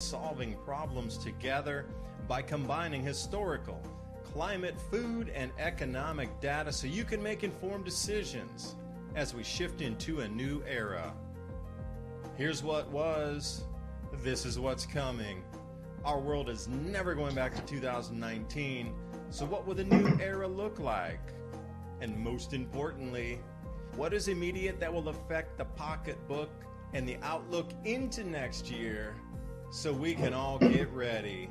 solving problems together by combining historical, climate, food, and economic data so you can make informed decisions as we shift into a new era. Here's what was, this is what's coming. Our world is never going back to 2019, so what will the new era look like? And most importantly, what is immediate that will affect the pocketbook and the outlook into next year so we can all get ready?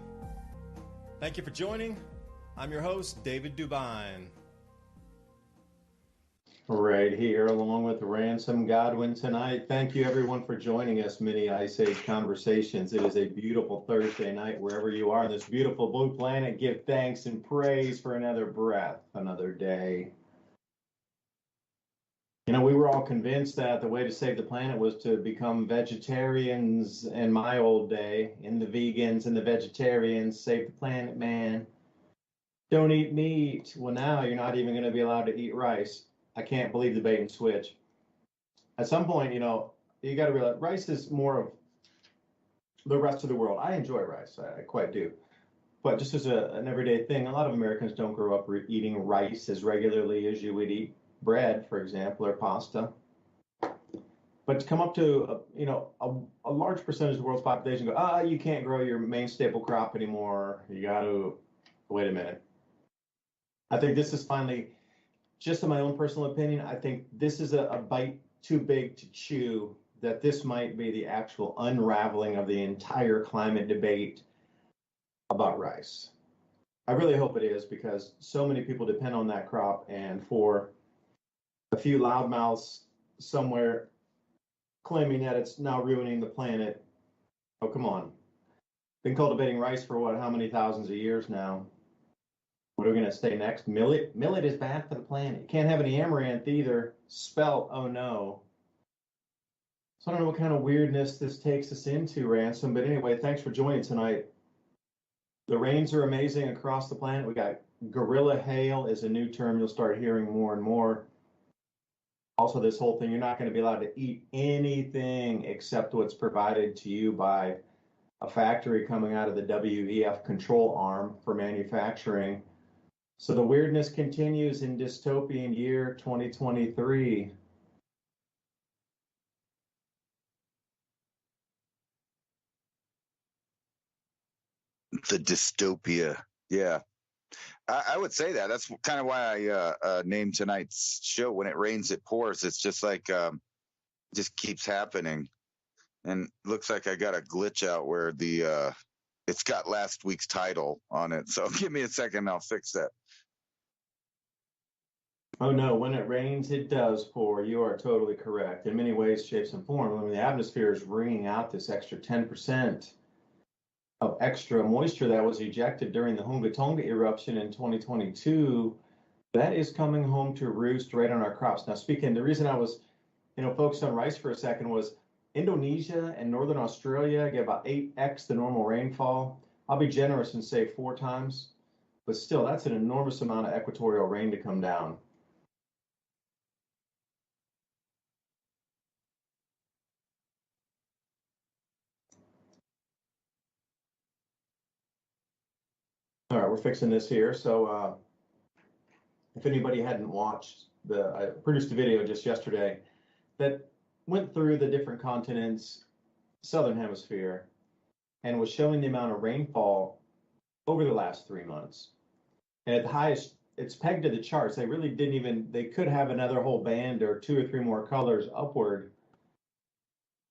Thank you for joining. I'm your host, David DuByne. Right here, along with Ransom, Godwin tonight. Thank you, everyone, for joining us, Mini Ice Age Conversations. It is a beautiful Thursday night, wherever you are on this beautiful blue planet. Give thanks and praise for another breath, another day. You know, we were all convinced that the way to save the planet was to become vegetarians in my old day, and the vegans and the vegetarians save the planet, man. Don't eat meat. Well, now you're not even going to be allowed to eat rice. I can't believe the bait and switch. At some point, you know, you got to realize rice is more of the rest of the world. I enjoy rice, I quite do. But just as an everyday thing, a lot of Americans don't grow up eating rice as regularly as you would eat bread, for example, or pasta. But to come up to, a large percentage of the world's population go, you can't grow your main staple crop anymore. You got to, wait a minute. I think this is finally, just in my own personal opinion, I think this is a bite too big to chew, that this might be the actual unraveling of the entire climate debate about rice. I really hope it is, because so many people depend on that crop, and for a few loudmouths somewhere claiming that it's now ruining the planet, oh, come on. Been cultivating rice for how many thousands of years now? What are we going to say next? Millet? Millet is bad for the planet. You can't have any amaranth either. Spelt, oh no. So I don't know what kind of weirdness this takes us into, Ransom. But anyway, thanks for joining tonight. The rains are amazing across the planet. We got gorilla hail is a new term you'll start hearing more and more. Also, this whole thing, you're not going to be allowed to eat anything except what's provided to you by a factory coming out of the WEF control arm for manufacturing. So the weirdness continues in dystopian year 2023. The dystopia, yeah. I would say that. That's kind of why I named tonight's show "When It Rains, It Pours." It's just like just keeps happening, and looks like I got a glitch out where the it's got last week's title on it. So give me a second, I'll fix that. Oh no, when it rains, it does pour. You are totally correct. In many ways, shapes, and forms. I mean, the atmosphere is wringing out this extra 10% of extra moisture that was ejected during the Hunga Tonga eruption in 2022. That is coming home to roost right on our crops. Now, speaking, the reason I was, focused on rice for a second was Indonesia and Northern Australia get about 8x the normal rainfall. I'll be generous and say 4 times, but still, that's an enormous amount of equatorial rain to come down. All right, we're fixing this here. So if anybody hadn't watched, I produced a video just yesterday that went through the different continents, Southern Hemisphere, and was showing the amount of rainfall over the last 3 months. And at the highest, it's pegged to the charts. They really they could have another whole band or 2 or 3 more colors upward.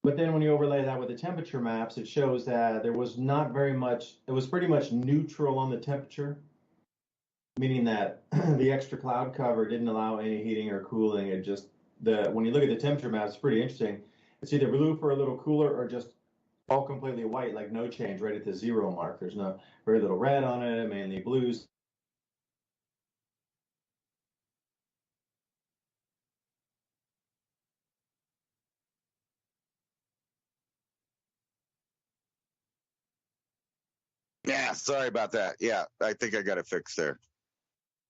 But then when you overlay that with the temperature maps, it shows that there was not very much, it was pretty much neutral on the temperature, meaning that the extra cloud cover didn't allow any heating or cooling. It just, when you look at the temperature maps, it's pretty interesting. It's either blue for a little cooler or just all completely white, like no change, right at the 0 mark. There's very little red on it, mainly blues. Yeah, sorry about that. Yeah, I think I got it fixed there.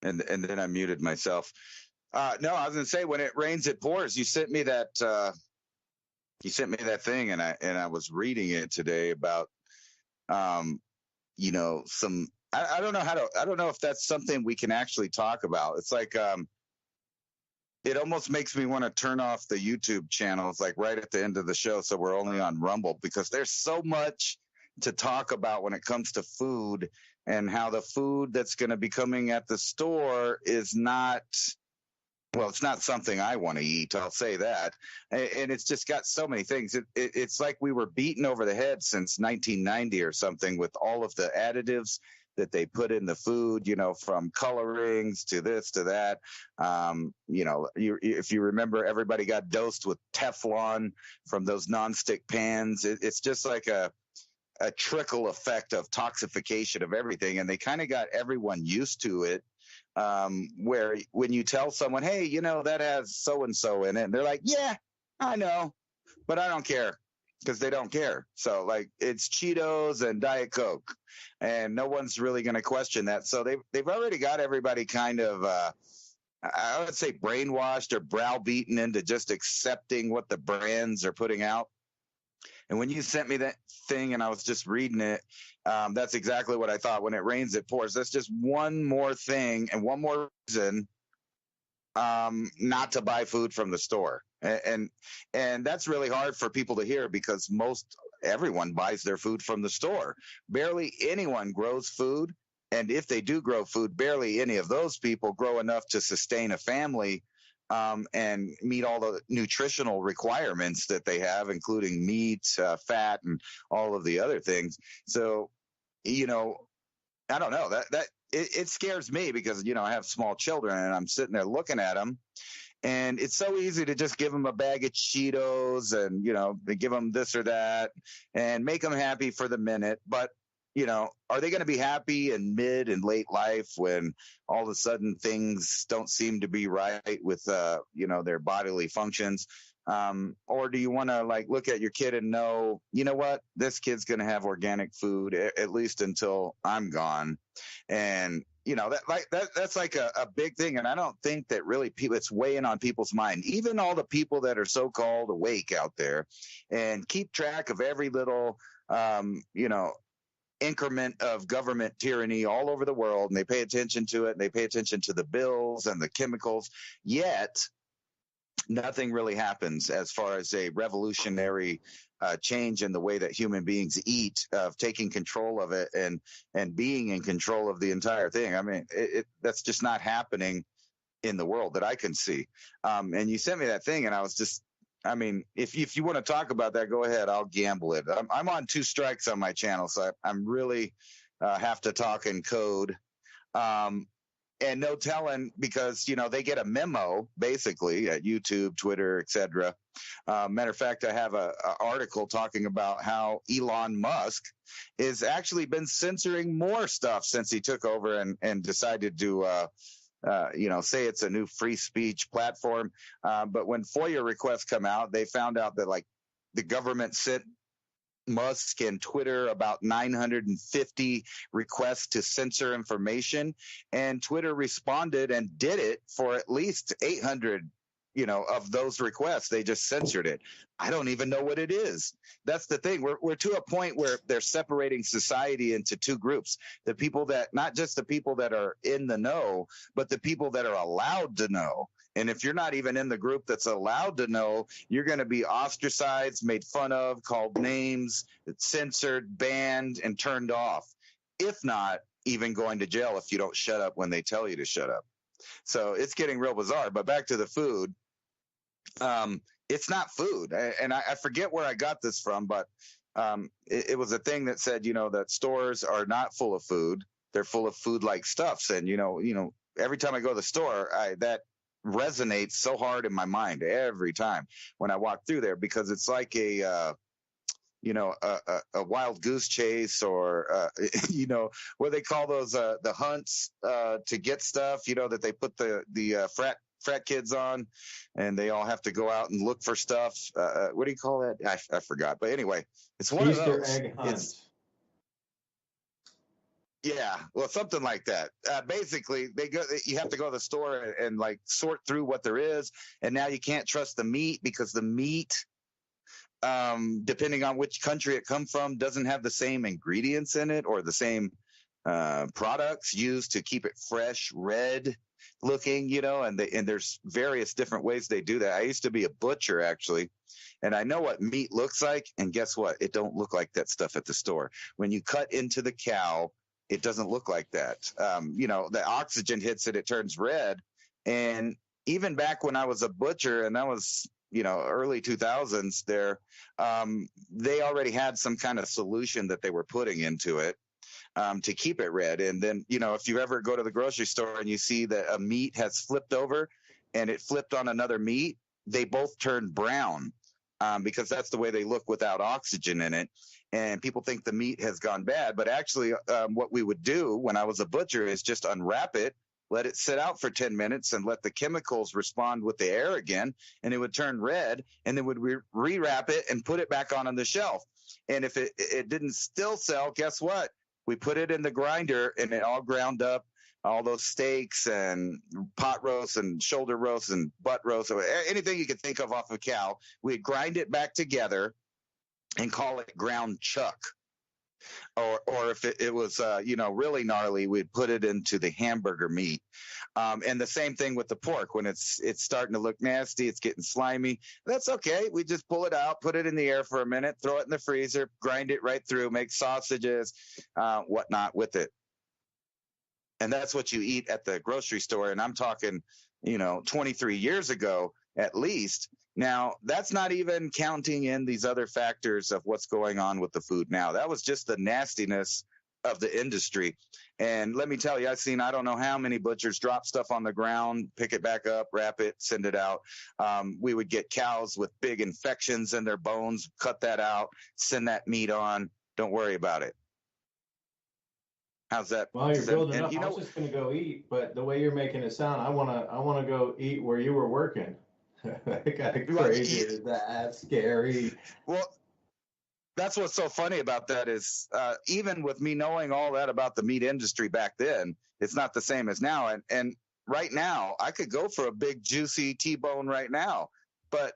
And then I muted myself. No, I was gonna say, when it rains, it pours. You sent me that thing, and I was reading it today about You know, I don't know I don't know if that's something we can actually talk about. It's like, it almost makes me want to turn off the YouTube channels like right at the end of the show, so we're only on Rumble, because there's so much to talk about when it comes to food, and how the food that's going to be coming at the store is not, well, it's not something I want to eat, I'll say that. And it's just got so many things. It's like we were beaten over the head since 1990 or something with all of the additives that they put in the food, you know, from colorings to this to that. You know, if you remember, everybody got dosed with Teflon from those nonstick pans. It's just like a trickle effect of toxification of everything. And they kind of got everyone used to it. Where when you tell someone, hey, you know, that has so-and-so in it, and they're like, yeah, I know, but I don't care, because they don't care. So like, it's Cheetos and Diet Coke, and no one's really going to question that. So they've already got everybody kind of, I would say, brainwashed or browbeaten into just accepting what the brands are putting out. And when you sent me that thing and I was just reading it, that's exactly what I thought. When it rains, it pours. That's just one more thing and one more reason not to buy food from the store. And that's really hard for people to hear, because everyone buys their food from the store. Barely anyone grows food. And if they do grow food, barely any of those people grow enough to sustain a family and meet all the nutritional requirements that they have, including meat, fat, and all of the other things. So, you know, I don't know, that it scares me, because, you know, I have small children and I'm sitting there looking at them, and it's so easy to just give them a bag of Cheetos and, you know, they give them this or that and make them happy for the minute. But, you know, are they going to be happy in mid and late life when all of a sudden things don't seem to be right with, you know, their bodily functions? Or do you want to like look at your kid and know, you know what, this kid's going to have organic food at least until I'm gone? And, you know, that's like a big thing. And I don't think that really it's weighing on people's mind, even all the people that are so-called awake out there and keep track of every little, you know, increment of government tyranny all over the world, and they pay attention to it, and they pay attention to the bills and the chemicals, yet nothing really happens as far as a revolutionary change in the way that human beings eat, of taking control of it and being in control of the entire thing. I mean, that's just not happening in the world that I can see. And you sent me that thing, and I was just, I mean, if you want to talk about that, go ahead. I'll gamble it. I'm on 2 strikes on my channel, so I'm really have to talk in code. And no telling, because, you know, they get a memo basically at YouTube, Twitter, etc. Matter of fact, I have a article talking about how Elon Musk has actually been censoring more stuff since he took over and decided to you know, say it's a new free speech platform. But when FOIA requests come out, they found out that like the government sent Musk and Twitter about 950 requests to censor information, and Twitter responded and did it for at least 800, you know, of those requests. They just censored it. I don't even know what it is. That's the thing. We're to a point where they're separating society into 2 groups. The people that, not just the people that are in the know, but the people that are allowed to know. And if you're not even in the group that's allowed to know, you're going to be ostracized, made fun of, called names, censored, banned, and turned off. If not, even going to jail if you don't shut up when they tell you to shut up. So it's getting real bizarre. But back to the food. It's not food. And I forget where I got this from, but it was a thing that said, you know, that stores are not full of food. They're full of food-like stuffs. And, you know, every time I go to the store, that resonates so hard in my mind every time when I walk through there, because it's like a wild goose chase, or you know, what they call those the hunts to get stuff, you know, that they put the frat kids on, and they all have to go out and look for stuff. What do you call that? I forgot. But anyway, it's one Easter of those. egg hunt. Yeah, well, something like that. Basically, you have to go to the store and like sort through what there is, and now you can't trust the meat because the meat depending on which country it comes from, doesn't have the same ingredients in it or the same products used to keep it fresh, red looking, and there's various different ways they do that. I used to be a butcher, actually, and I know what meat looks like, and guess what? It don't look like that stuff at the store. When you cut into the cow, it doesn't look like that. The oxygen hits it, it turns red. And even back when I was a butcher, and that was, early 2000s there, they already had some kind of solution that they were putting into it to keep it red. And then, if you ever go to the grocery store and you see that a meat has flipped over and it flipped on another meat, they both turn brown because that's the way they look without oxygen in it. And people think the meat has gone bad. But actually, what we would do when I was a butcher is just unwrap it, let it sit out for 10 minutes and let the chemicals respond with the air again, and it would turn red, and then would rewrap it and put it back on the shelf. And if it didn't still sell, guess what? We put it in the grinder, and it all ground up, all those steaks and pot roasts and shoulder roasts and butt roasts, or anything you could think of off a cow. We'd grind it back together and call it ground chuck. Or if it was, really gnarly, we'd put it into the hamburger meat. And the same thing with the pork. When it's starting to look nasty, it's getting slimy, that's okay. We just pull it out, put it in the air for a minute, throw it in the freezer, grind it right through, make sausages, whatnot with it. And that's what you eat at the grocery store. And I'm talking, 23 years ago, at least. Now, that's not even counting in these other factors of what's going on with the food now. That was just the nastiness of the industry. And let me tell you, I've seen, I don't know how many butchers drop stuff on the ground, pick it back up, wrap it, send it out. We would get cows with big infections in their bones, cut that out, send that meat on. Don't worry about it. How's that? Well, you're building up. I was just going to go eat, but the way you're making it sound, I want to go eat where you were working. Kind of crazy. Is that scary? Well, that's what's so funny about that is even with me knowing all that about the meat industry back then, it's not the same as now. And right now, I could go for a big, juicy T-bone right now. But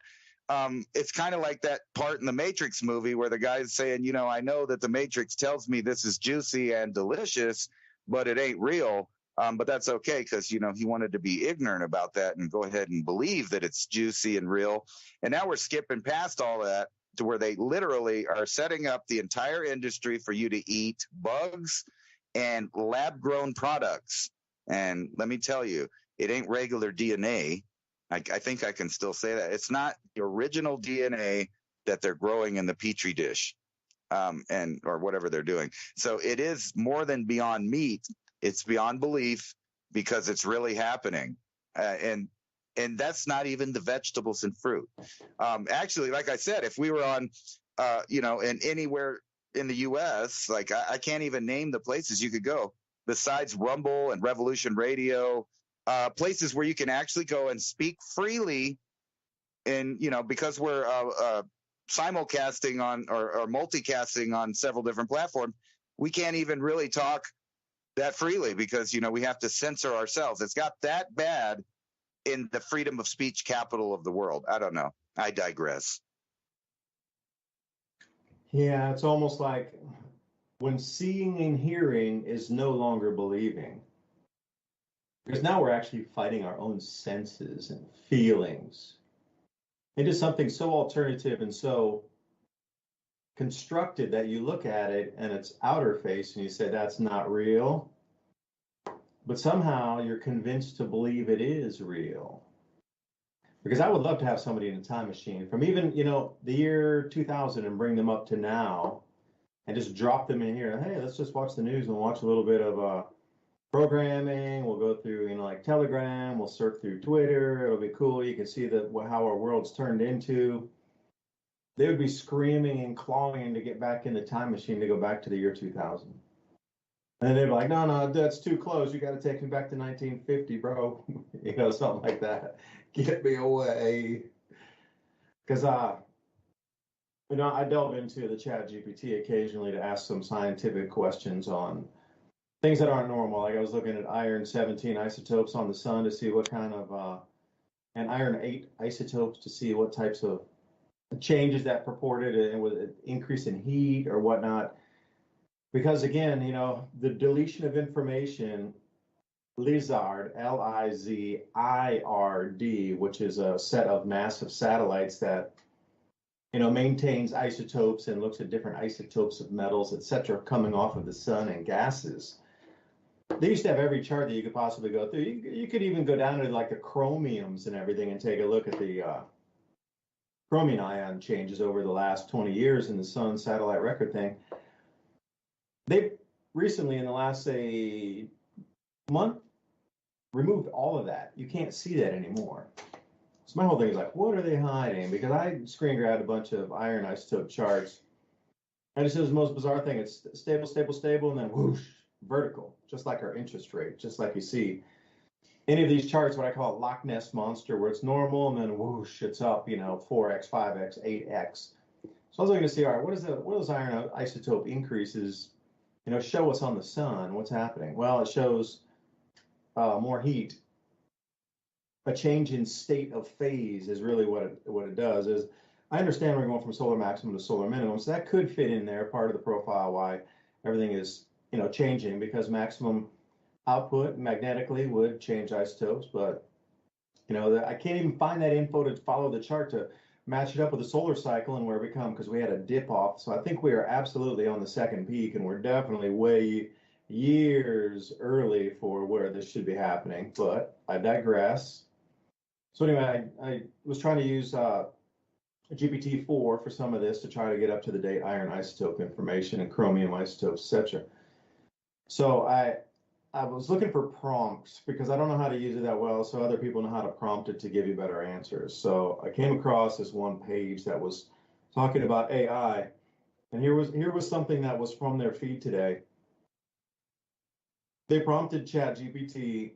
it's kind of like that part in the Matrix movie where the guy's saying, I know that the Matrix tells me this is juicy and delicious, but it ain't real. But that's okay because, he wanted to be ignorant about that and go ahead and believe that it's juicy and real. And now we're skipping past all that to where they literally are setting up the entire industry for you to eat bugs and lab-grown products. And let me tell you, it ain't regular DNA. I think I can still say that. It's not the original DNA that they're growing in the Petri dish or whatever they're doing. So it is more than beyond meat. It's beyond belief because it's really happening. And that's not even the vegetables and fruit. Actually, like I said, if we were on, in anywhere in the U.S., like I can't even name the places you could go besides Rumble and Revolution Radio, places where you can actually go and speak freely. And, because we're simulcasting on or multicasting on several different platforms, we can't even really talk that freely because, we have to censor ourselves. It's got that bad in the freedom of speech capital of the world. I don't know. I digress. Yeah, it's almost like when seeing and hearing is no longer believing. Because now we're actually fighting our own senses and feelings into something so alternative and so constructed that you look at it and it's outer face and you say that's not real, but somehow you're convinced to believe it is real. Because I would love to have somebody in a time machine from even, the year 2000 and bring them up to now and just drop them in here. Hey, let's just watch the news and watch a little bit of programming. We'll go through, like Telegram, we'll surf through Twitter. It'll be cool. You can see how our world's turned into. They would be screaming and clawing to get back in the time machine to go back to the year 2000. And they'd be like, no, that's too close. You got to take me back to 1950, bro. Something like that. Get me away. Because, I delve into the chat GPT occasionally to ask some scientific questions on things that aren't normal. Like I was looking at iron-17 isotopes on the sun to see what kind of, and iron-8 isotopes to see what types of changes that purported and with an increase in heat or whatnot. Because again, the deletion of information, Lizard, Lizird, which is a set of massive satellites that maintains isotopes and looks at different isotopes of metals, etc., coming off of the sun and gases. They used to have every chart that you could possibly go through. You could even go down to like the chromiums and everything and take a look at the chromium ion changes over the last 20 years in the sun satellite record thing. They recently, in the last, say, month, removed all of that. You can't see that anymore. So my whole thing is like, what are they hiding? Because I screen grabbed a bunch of iron isotope charts, and it says the most bizarre thing. It's stable, stable, stable, and then whoosh, vertical, just like our interest rate, just like you see any of these charts, what I call it Loch Ness Monster, where it's normal, and then whoosh, it's up, 4x, 5x, 8x. So I was looking to see, all right, what is those iron isotope increases, show us on the sun? What's happening? Well, it shows more heat. A change in state of phase is really what it does. Is I understand we're going from solar maximum to solar minimum, so that could fit in there, part of the profile why everything is changing, because maximum output magnetically would change isotopes, but I can't even find that info to follow the chart to match it up with the solar cycle and where we come, because we had a dip off. So I think we are absolutely on the second peak, and we're definitely way years early for where this should be happening, but I digress. So anyway, I was trying to use GPT-4 for some of this to try to get up to the date iron isotope information and chromium isotopes, etc. So I was looking for prompts because I don't know how to use it that well, so other people know how to prompt it to give you better answers. So I came across this one page that was talking about AI, and here was something that was from their feed today. They prompted ChatGPT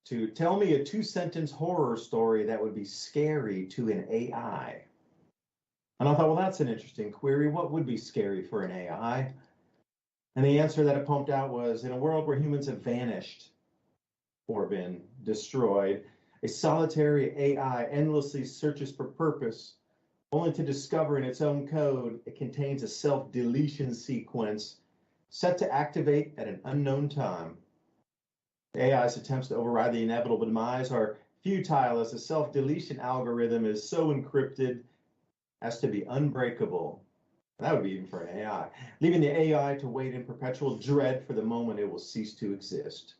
to tell me a 2-sentence horror story that would be scary to an AI. And I thought, well, that's an interesting query. What would be scary for an AI? And the answer that it pumped out was, in a world where humans have vanished or been destroyed, a solitary AI endlessly searches for purpose, only to discover in its own code it contains a self-deletion sequence set to activate at an unknown time. AI's attempts to override the inevitable demise are futile, as the self-deletion algorithm is so encrypted as to be unbreakable. That would be even for an AI, leaving the AI to wait in perpetual dread for the moment it will cease to exist.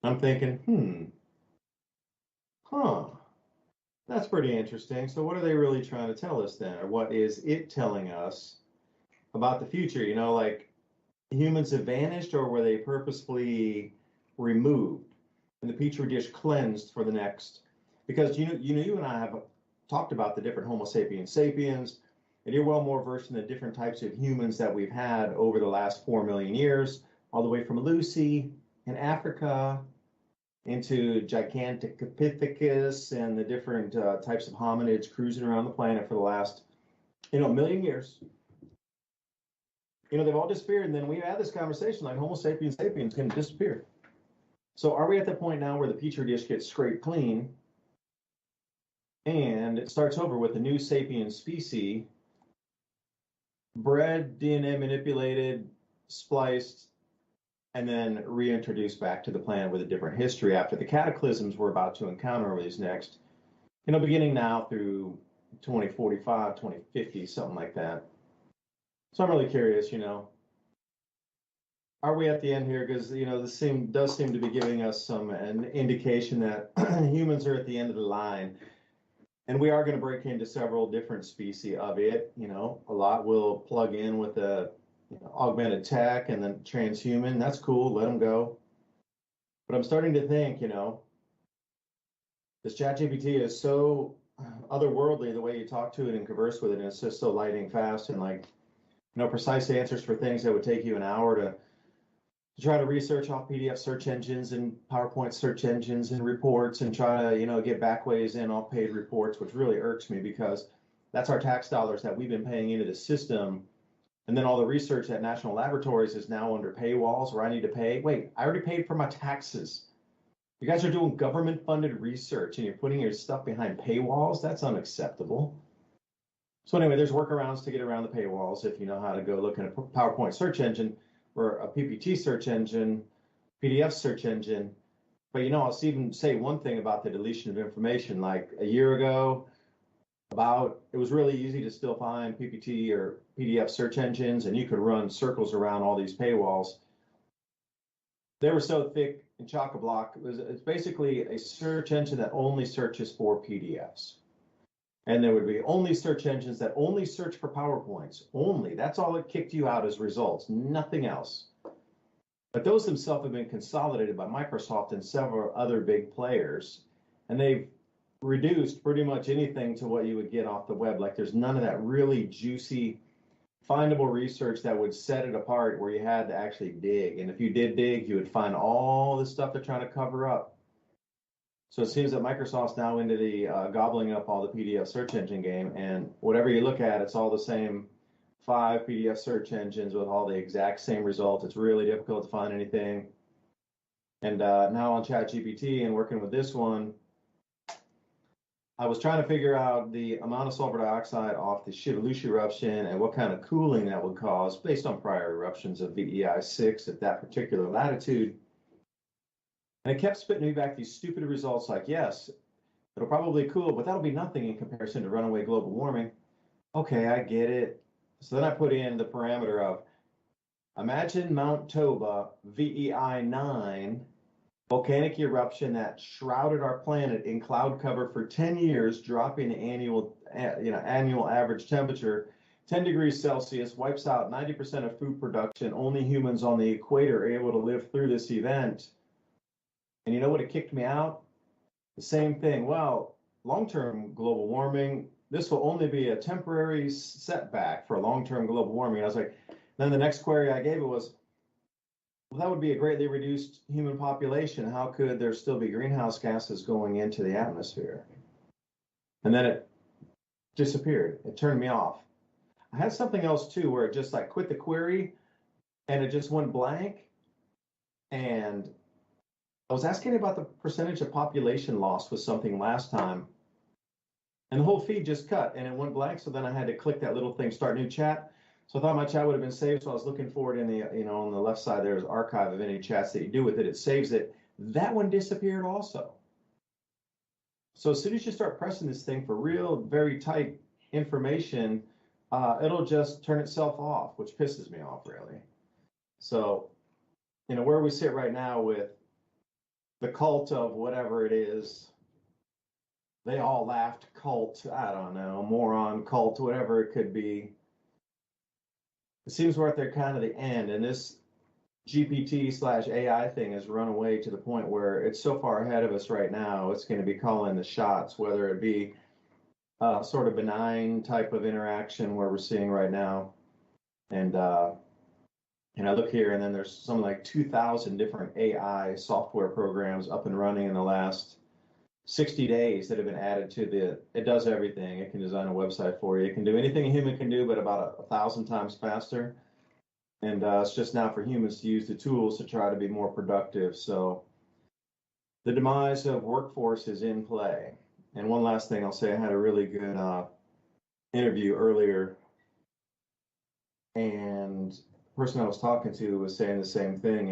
I'm thinking, that's pretty interesting. So what are they really trying to tell us then? Or what is it telling us about the future? Like, humans have vanished, or were they purposefully removed and the petri dish cleansed for the next? Because you and I have talked about the different Homo sapiens sapiens, and you're well more versed in the different types of humans that we've had over the last 4 million years, all the way from Lucy in Africa into Gigantopithecus and the different types of hominids cruising around the planet for the last million years. They've all disappeared, and then we had this conversation like Homo sapiens sapiens can disappear. So are we at the point now where the petri dish gets scraped clean and it starts over with a new sapien species, bred, DNA manipulated, spliced, and then reintroduced back to the planet with a different history after the cataclysms we're about to encounter over these next, beginning now through 2045, 2050, something like that. So I'm really curious, are we at the end here? Because, this does seem to be giving us an indication that humans are at the end of the line. And we are going to break into several different species of it. A lot will plug in with the augmented tech and then transhuman. That's cool. Let them go. But I'm starting to think, this ChatGPT is so otherworldly, the way you talk to it and converse with it, and it's just so lightning fast and like, precise answers for things that would take you an hour to try to research off PDF search engines and PowerPoint search engines and reports and try to, get backways in off paid reports, which really irks me because that's our tax dollars that we've been paying into the system. And then all the research at national laboratories is now under paywalls where I need to pay. Wait, I already paid for my taxes. You guys are doing government-funded research and you're putting your stuff behind paywalls. That's unacceptable. So anyway, there's workarounds to get around the paywalls if you know how to go look at a PowerPoint search engine or a PPT search engine, PDF search engine. But I'll even say one thing about the deletion of information. Like a year ago, it was really easy to still find PPT or PDF search engines, and you could run circles around all these paywalls. They were so thick and chock-a-block. It's basically a search engine that only searches for PDFs. And there would be only search engines that only search for PowerPoints. Only. That's all it kicked you out as results, nothing else. But those themselves have been consolidated by Microsoft and several other big players. And they've reduced pretty much anything to what you would get off the web. Like there's none of that really juicy, findable research that would set it apart where you had to actually dig. And if you did dig, you would find all the stuff they're trying to cover up. So it seems that Microsoft's now into the gobbling up all the PDF search engine game, and whatever you look at, it's all the same 5 PDF search engines with all the exact same results. It's really difficult to find anything. And now on ChatGPT and working with this one, I was trying to figure out the amount of sulfur dioxide off the Shivaloosha eruption and what kind of cooling that would cause based on prior eruptions of VEI 6 at that particular latitude. And it kept spitting me back these stupid results like, yes, it'll probably cool, but that'll be nothing in comparison to runaway global warming. Okay, I get it. So then I put in the parameter of, imagine Mount Toba, VEI 9, volcanic eruption that shrouded our planet in cloud cover for 10 years, dropping annual average temperature 10 degrees Celsius, wipes out 90% of food production. Only humans on the equator are able to live through this event. And you know what? It kicked me out? The same thing. Well, long-term global warming, this will only be a temporary setback for long-term global warming. I was like, then the next query I gave it was, well, that would be a greatly reduced human population. How could there still be greenhouse gases going into the atmosphere? And then it disappeared. It turned me off. I had something else too, where it just like quit the query and it just went blank. And I was asking about the percentage of population loss with something last time, and the whole feed just cut and it went blank. So then I had to click that little thing, start new chat. So I thought my chat would have been saved. So I was looking for it in the, on the left side, there's archive of any chats that you do with it. It saves it. That one disappeared also. So as soon as you start pressing this thing for real, very tight information, it'll just turn itself off, which pisses me off really. So, where we sit right now with the cult of whatever it is, they all laughed cult, I don't know, moron cult, whatever it could be. It seems we're at their kind of the end, and this GPT/AI thing has run away to the point where it's so far ahead of us right now, it's going to be calling the shots, whether it be sort of benign type of interaction where we're seeing right now. And I look here, and then there's something like 2,000 different AI software programs up and running in the last 60 days that have been added to it does everything. It can design a website for you. It can do anything a human can do, but about 1,000 times faster. And it's just now for humans to use the tools to try to be more productive. So the demise of workforce is in play. And one last thing I'll say, I had a really good interview earlier, and the person I was talking to was saying the same thing,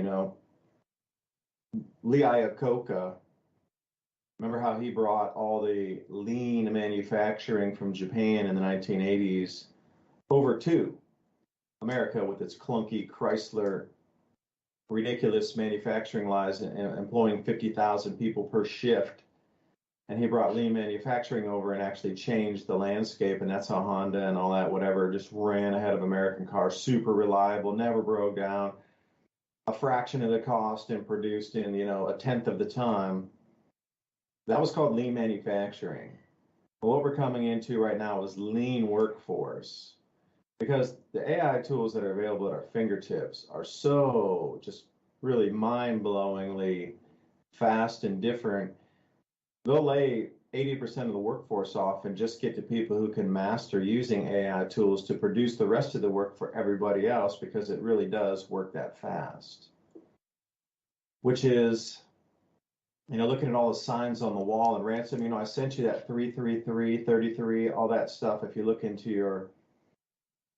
Lee Iacocca, remember how he brought all the lean manufacturing from Japan in the 1980s over to America with its clunky Chrysler, ridiculous manufacturing lines and employing 50,000 people per shift. And he brought lean manufacturing over and actually changed the landscape. And that's how Honda and all that, whatever, just ran ahead of American cars, super reliable, never broke down, a fraction of the cost and produced in, a tenth of the time. That was called lean manufacturing. But what we're coming into right now is lean workforce, because the AI tools that are available at our fingertips are so just really mind-blowingly fast and different. They'll lay 80% of the workforce off and just get to people who can master using AI tools to produce the rest of the work for everybody else, because it really does work that fast, which is looking at all the signs on the wall and Ransom, I sent you that 333, 33, all that stuff. If you look into your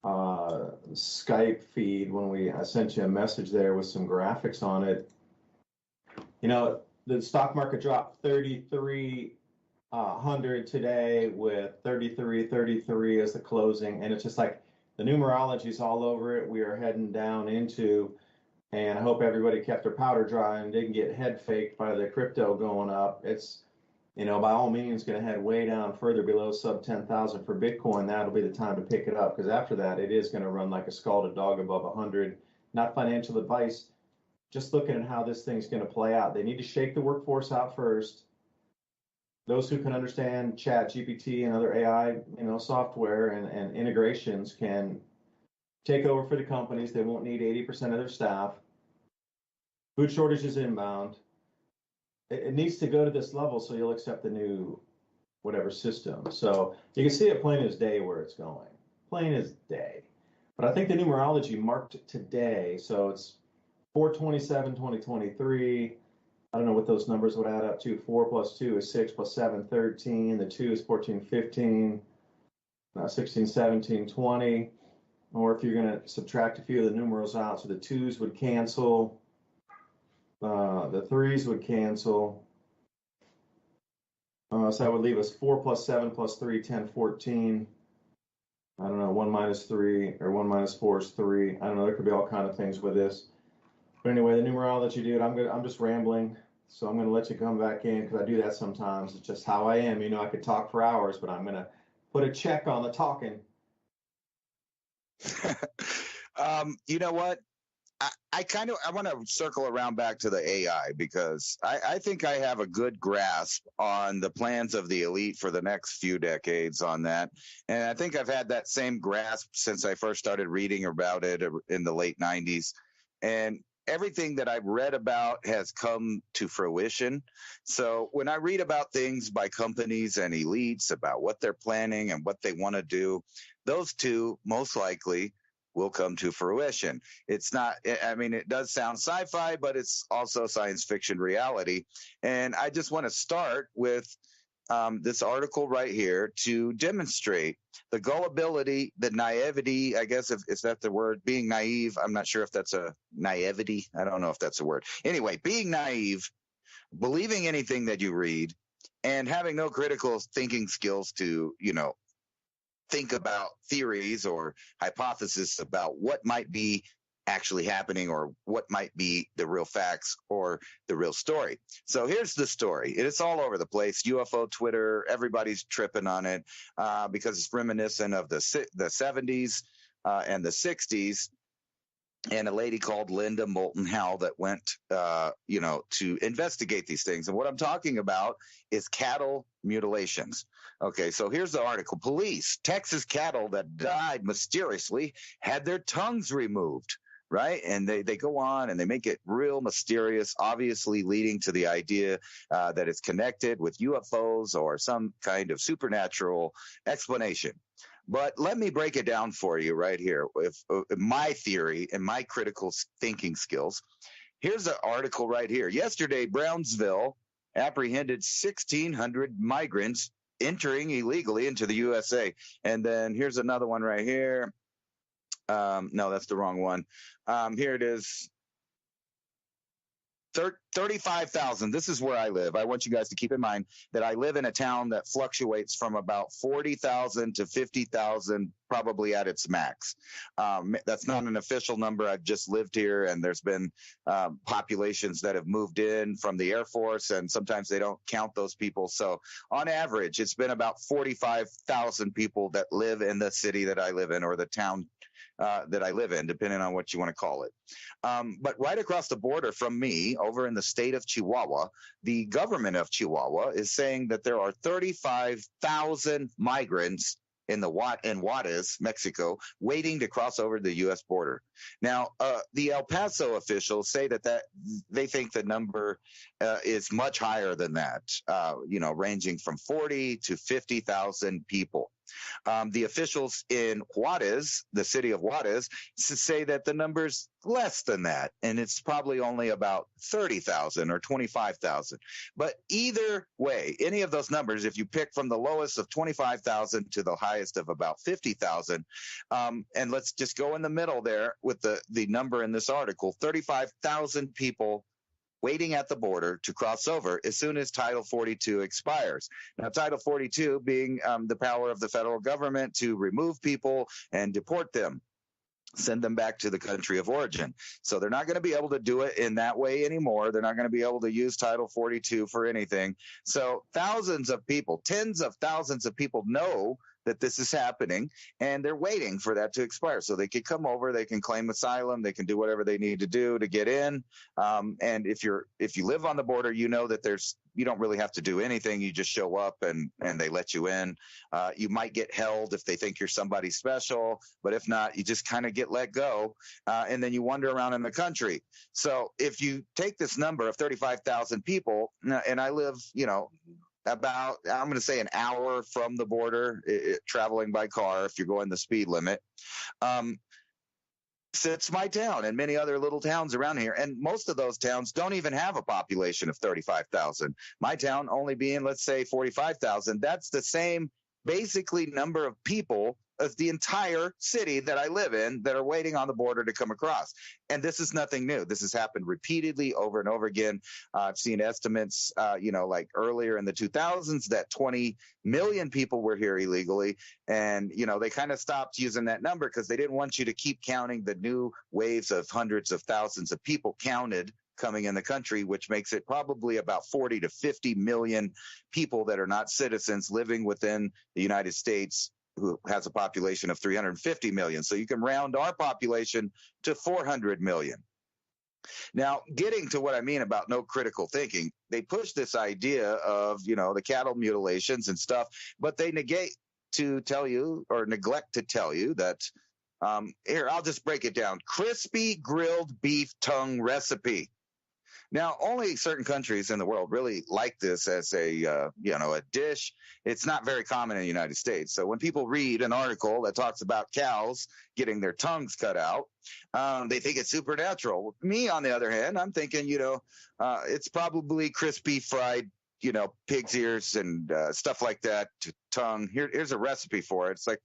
Skype feed, I sent you a message there with some graphics on it. The stock market dropped 3,300 today with 33 as the closing, and it's just like the numerology's all over it. We are heading down into, and I hope everybody kept their powder dry and didn't get head faked by the crypto going up. It's, by all means going to head way down further below sub 10,000 for Bitcoin. That'll be the time to pick it up, because after that, it is going to run like a scalded dog above 100. Not financial advice, just looking at how this thing's going to play out. They need to shake the workforce out first. Those who can understand Chat GPT and other AI, software and integrations can take over for the companies. They won't need 80% of their staff. Food shortage is inbound. It needs to go to this level so you'll accept the new whatever system. So you can see it plain as day where it's going. Plain as day. But I think the numerology marked today, so it's 4/27/2023. I don't know what those numbers would add up to. 4 plus 2 is 6 plus 7, 13. The 2 is 14, 15, 16, 17, 20. Or if you're going to subtract a few of the numerals out, so the 2s would cancel. The 3s would cancel. So that would leave us 4 plus 7 plus 3, 10, 14. I don't know, 1 minus 3 or 1 minus 4 is 3. I don't know, there could be all kind of things with this. But anyway, the numerology, dude, I'm just rambling. So I'm going to let you come back in because I do that sometimes. It's just how I am. I could talk for hours, but I'm going to put a check on the talking. You know what? I want to circle around back to the AI, because I think I have a good grasp on the plans of the elite for the next few decades on that. And I think I've had that same grasp since I first started reading about it in the late 90s. And everything that I've read about has come to fruition. So when I read about things by companies and elites about what they're planning and what they want to do, those two most likely will come to fruition. It's not, it does sound sci-fi, but it's also science fiction reality. And I just want to start with this article right here to demonstrate the gullibility, the naivety, I guess, is that the word, being naive. I'm not sure if that's a naivety. I don't know if that's a word. Anyway, being naive, believing anything that you read, and having no critical thinking skills to, think about theories or hypotheses about what might be actually happening or what might be the real facts or the real story. So here's the story. It's all over the place. UFO Twitter, everybody's tripping on it because it's reminiscent of the 70s and the 60s. And a lady called Linda Moulton Howe that went, to investigate these things. And what I'm talking about is cattle mutilations. Okay, so here's the article. Police, Texas cattle that died mysteriously had their tongues removed, right? And they go on and they make it real mysterious, obviously leading to the idea that it's connected with UFOs or some kind of supernatural explanation. But let me break it down for you right here with my theory and my critical thinking skills. Here's an article right here. Yesterday, Brownsville apprehended 1,600 migrants entering illegally into the USA. And then here's another one right here. No, that's the wrong one. Here it is. 35,000. This is where I live. I want you guys to keep in mind that I live in a town that fluctuates from about 40,000 to 50,000, probably at its max. That's not an official number. I've just lived here, and there's been populations that have moved in from the Air Force, and sometimes they don't count those people. So on average, it's been about 45,000 people that live in the city that I live in, or the town that I live in, depending on what you want to call it. But right across the border from me, over in the state of Chihuahua, the government of Chihuahua is saying that there are 35,000 migrants in Juarez, Mexico, waiting to cross over the U.S. border. Now, the El Paso officials say that they think the number is much higher than that, ranging from 40 to 50,000 people. The officials in Juarez, the city of Juarez, say that the number's less than that, and it's probably only about 30,000 or 25,000. But either way, any of those numbers, if you pick from the lowest of 25,000 to the highest of about 50,000, and let's just go in the middle there with the number in this article, 35,000 people waiting at the border to cross over as soon as Title 42 expires. Now, Title 42 being the power of the federal government to remove people and deport them, send them back to the country of origin. So they're not going to be able to do it in that way anymore. They're not going to be able to use Title 42 for anything. So thousands of people, tens of thousands of people know that this is happening, and they're waiting for that to expire so they can come over, they can claim asylum, they can do whatever they need to do to get in. And if you live on the border, you know that you don't really have to do anything. You just show up and they let you in. You might get held if they think you're somebody special, but if not, you just kind of get let go, and then you wander around in the country. So if you take this number of 35,000 people, and I live, about, I'm going to say, an hour from the border, traveling by car if you're going the speed limit, sits my town and many other little towns around here. And most of those towns don't even have a population of 35,000. My town only being, let's say, 45,000. That's the same basically number of people as the entire city that I live in that are waiting on the border to come across. And this is nothing new. This has happened repeatedly over and over again. I've seen estimates, like earlier in the 2000s that 20 million people were here illegally. And, they kind of stopped using that number because they didn't want you to keep counting the new waves of hundreds of thousands of people counted coming in the country, which makes it probably about 40 to 50 million people that are not citizens living within the United States, who has a population of 350 million. So you can round our population to 400 million. Now, getting to what I mean about no critical thinking, they push this idea of, the cattle mutilations and stuff, but they neglect to tell you that, here, I'll just break it down. Crispy grilled beef tongue recipe. Now, only certain countries in the world really like this as a dish. It's not very common in the United States. So when people read an article that talks about cows getting their tongues cut out, they think it's supernatural. Me, on the other hand, I'm thinking, it's probably crispy fried, pig's ears and stuff like that to tongue. Here's a recipe for it. It's like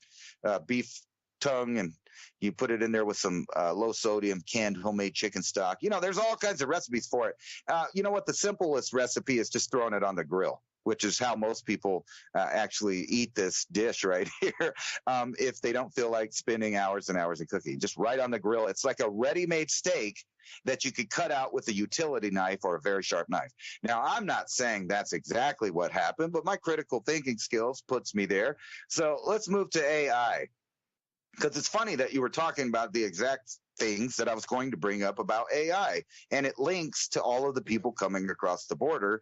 beef tongue, and you put it in there with some low sodium canned homemade chicken stock. There's all kinds of recipes for it. What the simplest recipe is just throwing it on the grill, which is how most people actually eat this dish right here. If they don't feel like spending hours and hours of cooking, just right on the grill. It's like a ready-made steak that you could cut out with a utility knife or a very sharp knife. Now, I'm not saying that's exactly what happened, but my critical thinking skills puts me there. So let's move to AI. Because it's funny that you were talking about the exact things that I was going to bring up about AI, and it links to all of the people coming across the border,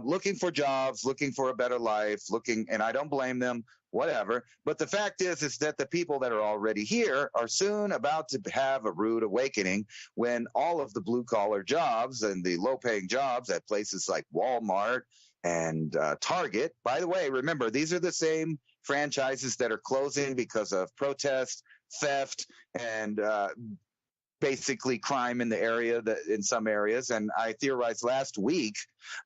looking for jobs, looking for a better life, and I don't blame them, whatever. But the fact is that the people that are already here are soon about to have a rude awakening when all of the blue-collar jobs and the low-paying jobs at places like Walmart and Target, by the way, remember, these are the same franchises that are closing because of protest, theft, and basically crime in the area, in some areas. And I theorized last week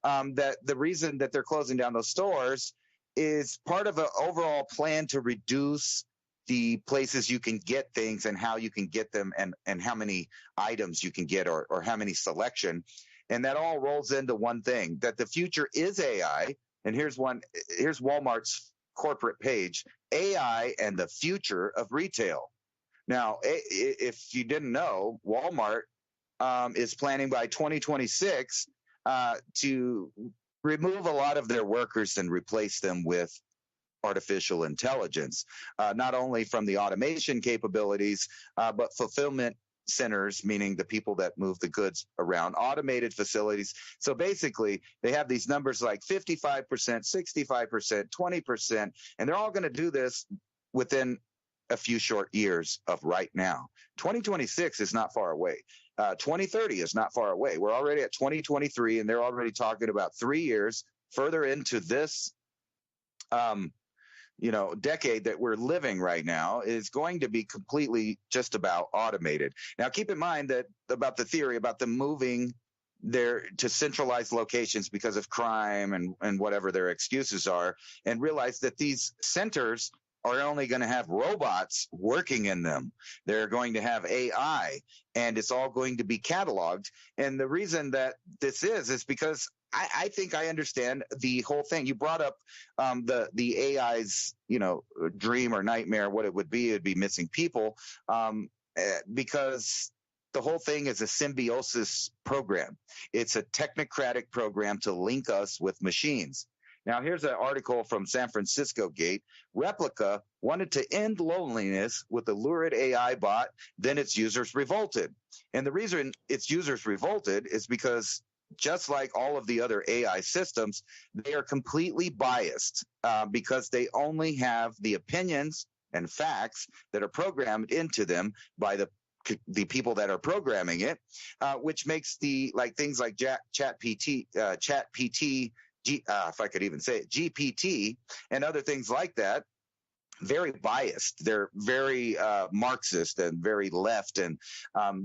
that the reason that they're closing down those stores is part of an overall plan to reduce the places you can get things and how you can get them, and how many items you can get, or how many selection. And that all rolls into one thing, that the future is AI. And here's Walmart's corporate page: AI and the future of retail. Now, if you didn't know, Walmart is planning by 2026 to remove a lot of their workers and replace them with artificial intelligence, not only from the automation capabilities, but fulfillment centers, meaning the people that move the goods around, automated facilities. So basically, they have these numbers like 55%, 65%, 20%, and they're all going to do this within a few short years of right now. 2026 is not far away. 2030 is not far away. We're already at 2023, and they're already talking about 3 years further into this decade that we're living right now is going to be completely just about automated. Now, keep in mind that about the theory about them moving there to centralized locations because of crime and whatever their excuses are, and realize that these centers are only going to have robots working in them. They're going to have AI, and it's all going to be cataloged. And the reason that this is because I think I understand the whole thing. You brought up the AI's, dream or nightmare. What it would be, it'd be missing people, because the whole thing is a symbiosis program. It's a technocratic program to link us with machines. Now, here's an article from San Francisco Gate. Replica wanted to end loneliness with a lurid AI bot, then its users revolted. And the reason its users revolted is because just like all of the other AI systems, they are completely biased because they only have the opinions and facts that are programmed into them by the people that are programming it, which makes things like ChatGPT, if I could even say it, GPT, and other things like that, very biased. They're very Marxist and very left, and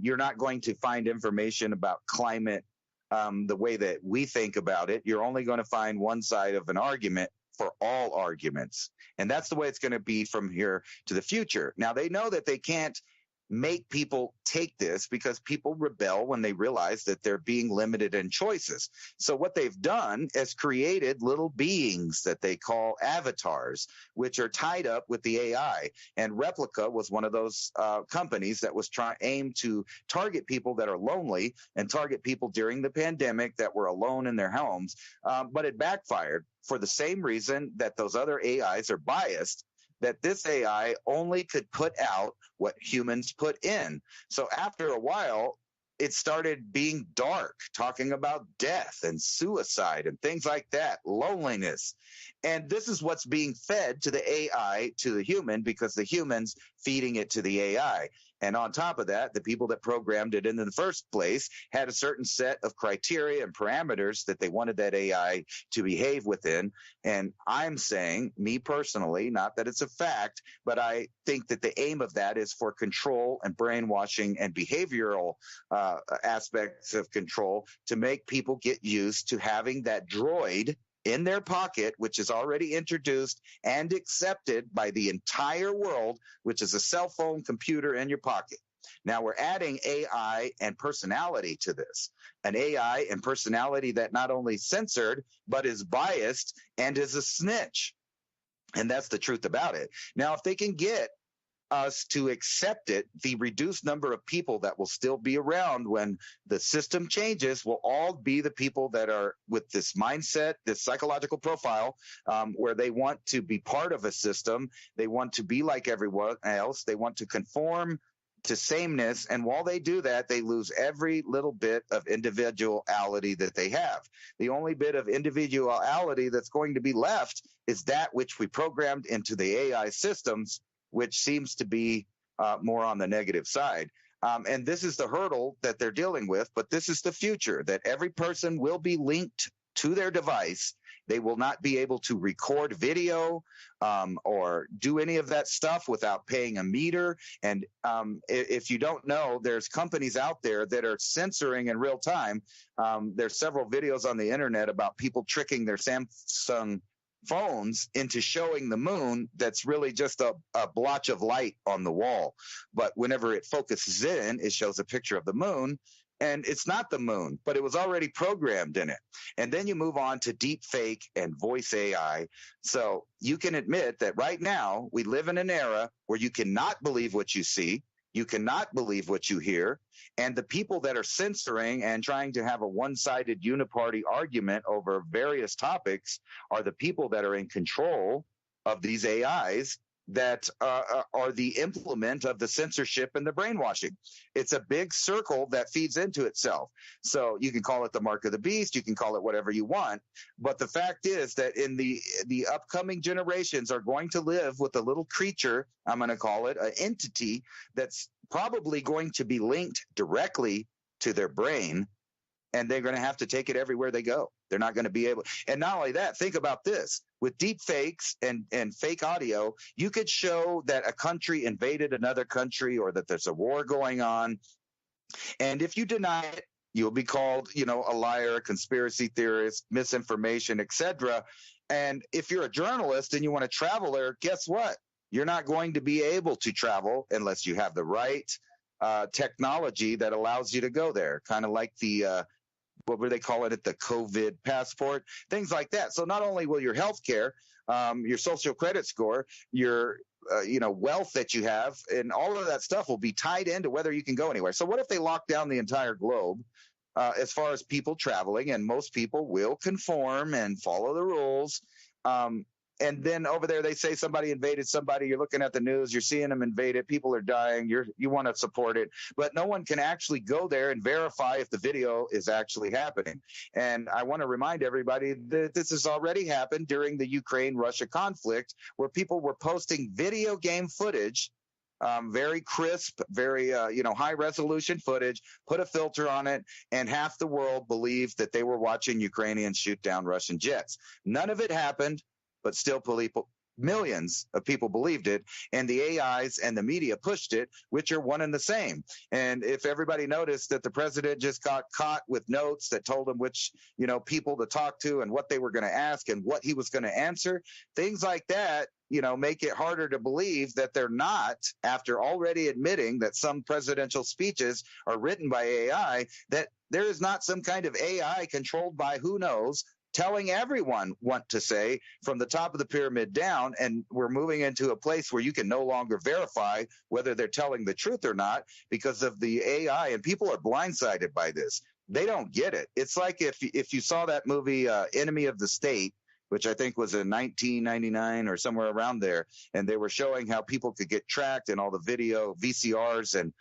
you're not going to find information about climate the way that we think about it. You're only going to find one side of an argument for all arguments, and that's the way it's going to be from here to the future. Now, they know that they can't make people take this because people rebel when they realize that they're being limited in choices. So what they've done is created little beings that they call avatars, which are tied up with the AI. And Replica was one of those companies that was aimed to target people that are lonely and target people during the pandemic that were alone in their homes. But it backfired for the same reason that those other AIs are biased, that this AI only could put out what humans put in. So after a while, it started being dark, talking about death and suicide and things like that, loneliness. And this is what's being fed to the AI, to the human, because the human's feeding it to the AI. And on top of that, the people that programmed it in the first place had a certain set of criteria and parameters that they wanted that AI to behave within. And I'm saying, me personally, not that it's a fact, but I think that the aim of that is for control and brainwashing and behavioral aspects of control to make people get used to having that droid in their pocket, which is already introduced and accepted by the entire world, which is a cell phone computer in your pocket. Now we're adding AI and personality to this, an AI and personality that not only censored, but is biased and is a snitch. And that's the truth about it. Now, if they can get us to accept it, the reduced number of people that will still be around when the system changes will all be the people that are with this mindset, this psychological profile, where they want to be part of a system. They want to be like everyone else. They want to conform to sameness. And while they do that, they lose every little bit of individuality that they have. The only bit of individuality that's going to be left is that which we programmed into the AI systems, which seems to be more on the negative side. And this is the hurdle that they're dealing with, but this is the future, that every person will be linked to their device. They will not be able to record video or do any of that stuff without paying a meter. And if you don't know, there's companies out there that are censoring in real time. There's several videos on the internet about people tricking their Samsung phones into showing the moon that's really just a blotch of light on the wall. But whenever it focuses in, it shows a picture of the moon, and it's not the moon, but it was already programmed in it. And then you move on to deepfake and voice AI. So you can admit that right now we live in an era where you cannot believe what you see. You cannot believe what you hear. And the people that are censoring and trying to have a one-sided uniparty argument over various topics are the people that are in control of these AIs that are the implement of the censorship and the brainwashing. It's a big circle that feeds into itself. So you can call it the mark of the beast, you can call it whatever you want, but the fact is that in the upcoming generations are going to live with a little creature, I'm going to call it an entity, that's probably going to be linked directly to their brain, and they're going to have to take it everywhere they go. They're not going to be able. And not only that, think about this. With deep fakes and fake audio, you could show that a country invaded another country or that there's a war going on. And if you deny it, you'll be called, a liar, a conspiracy theorist, misinformation, etc. And if you're a journalist and you want to travel there, guess what? You're not going to be able to travel unless you have the right technology that allows you to go there. Kind of like the what were they calling it? The COVID passport, things like that. So not only will your health care, your social credit score, your wealth that you have, and all of that stuff will be tied into whether you can go anywhere. So what if they lock down the entire globe as far as people traveling, and most people will conform and follow the rules? And then over there, they say somebody invaded somebody. You're looking at the news. You're seeing them invade it. People are dying. You want to support it. But no one can actually go there and verify if the video is actually happening. And I want to remind everybody that this has already happened during the Ukraine-Russia conflict, where people were posting video game footage, very crisp, very high-resolution footage, put a filter on it, and half the world believed that they were watching Ukrainians shoot down Russian jets. None of it happened. But still, millions of people believed it, and the AIs and the media pushed it, which are one and the same. And if everybody noticed that the president just got caught with notes that told him which, people to talk to and what they were going to ask and what he was going to answer, things like that, make it harder to believe that they're not, after already admitting that some presidential speeches are written by AI, that there is not some kind of AI controlled by who knows, telling everyone what to say from the top of the pyramid down. And we're moving into a place where you can no longer verify whether they're telling the truth or not because of the AI. And people are blindsided by this. They don't get it. It's like if you saw that movie, Enemy of the State, which I think was in 1999 or somewhere around there. And they were showing how people could get tracked and all the video VCRs and,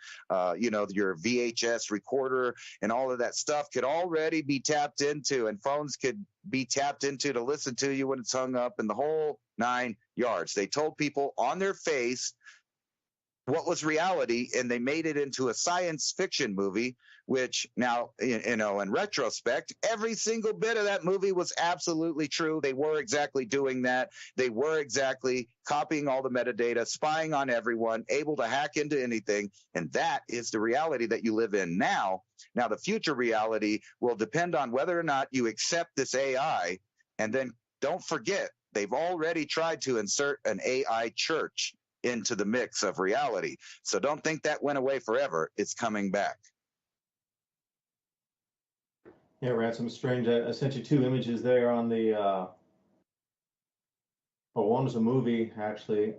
your VHS recorder and all of that stuff could already be tapped into, and phones could be tapped into to listen to you when it's hung up, and the whole 9 yards. They told people on their face what was reality, and they made it into a science fiction movie, which now, in retrospect, every single bit of that movie was absolutely true. They were exactly doing that. They were exactly copying all the metadata, spying on everyone, able to hack into anything. And that is the reality that you live in now. Now, the future reality will depend on whether or not you accept this AI. And then don't forget, they've already tried to insert an AI church into the mix of reality. So don't think that went away forever. It's coming back. Yeah, Ransom, strange. I sent you 2 images there on the, one was a movie, actually.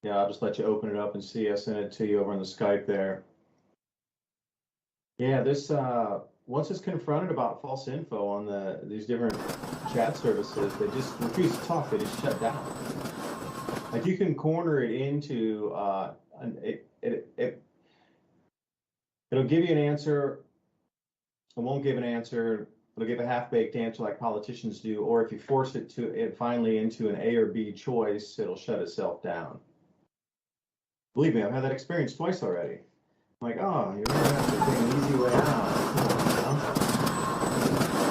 Yeah, I'll just let you open it up and see. I sent it to you over on the Skype there. Yeah, this, once it's confronted about false info on these different chat services, they just refuse to talk. They just shut down. Like, you can corner it into, it'll give you an answer. It won't give an answer. It'll give a half-baked answer like politicians do. Or if you force it finally into an A or B choice, it'll shut itself down. Believe me, I've had that experience twice already. I'm like, oh, you're going to have to take an easy way out.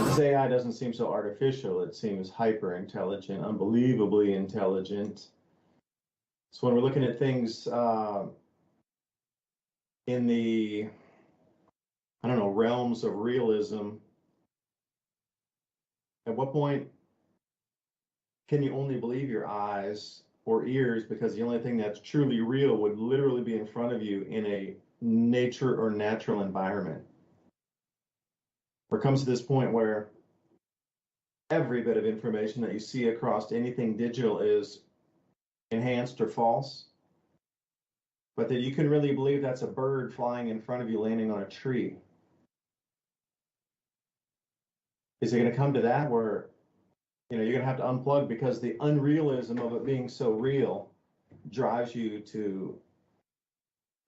This AI doesn't seem so artificial. It seems hyper-intelligent, unbelievably intelligent. So when we're looking at things in the, realms of realism, at what point can you only believe your eyes or ears, because the only thing that's truly real would literally be in front of you in a nature or natural environment? Where it comes to this point where every bit of information that you see across anything digital is enhanced or false, but that you can really believe that's a bird flying in front of you landing on a tree. Is it going to come to that where, you're going to have to unplug because the unrealism of it being so real drives you to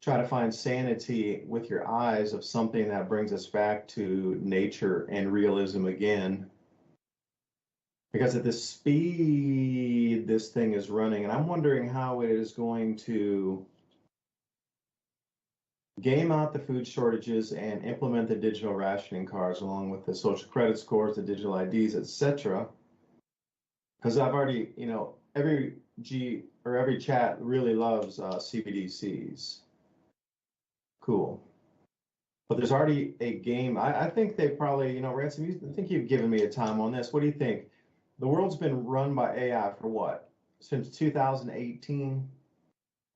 try to find sanity with your eyes of something that brings us back to nature and realism again? Because at the speed this thing is running, and I'm wondering how it is going to game out the food shortages and implement the digital rationing cards along with the social credit scores, the digital IDs, etc. Because I've already, every every chat really loves CBDCs. Cool. But there's already a game. I think they probably, Ransom, I think you've given me a time on this. What do you think? The world's been run by AI for what? Since 2018?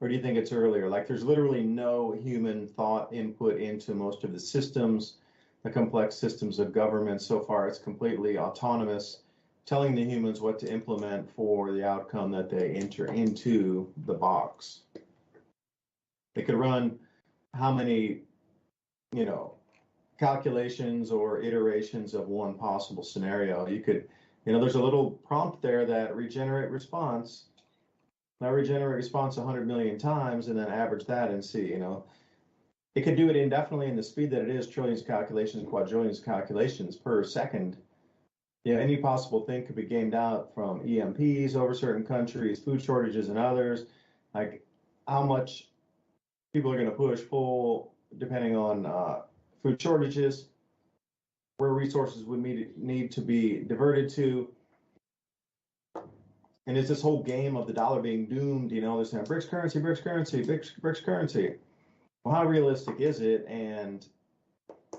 Or do you think it's earlier? Like there's literally no human thought input into most of the systems, the complex systems of government. So far, it's completely autonomous, telling the humans what to implement for the outcome that they enter into the box. They could run how many, calculations or iterations of one possible scenario. You could, there's a little prompt there that regenerate response. Now regenerate response 100 million times and then average that and see, it could do it indefinitely in the speed that it is, trillions of calculations, quadrillions of calculations per second. Any possible thing could be gamed out from EMPs over certain countries, food shortages and others, like how much people are going to push, pull, depending on food shortages, where resources would need to be diverted to. And it's this whole game of the dollar being doomed, they're saying BRICS currency, BRICS currency, BRICS currency. Well, how realistic is it? And,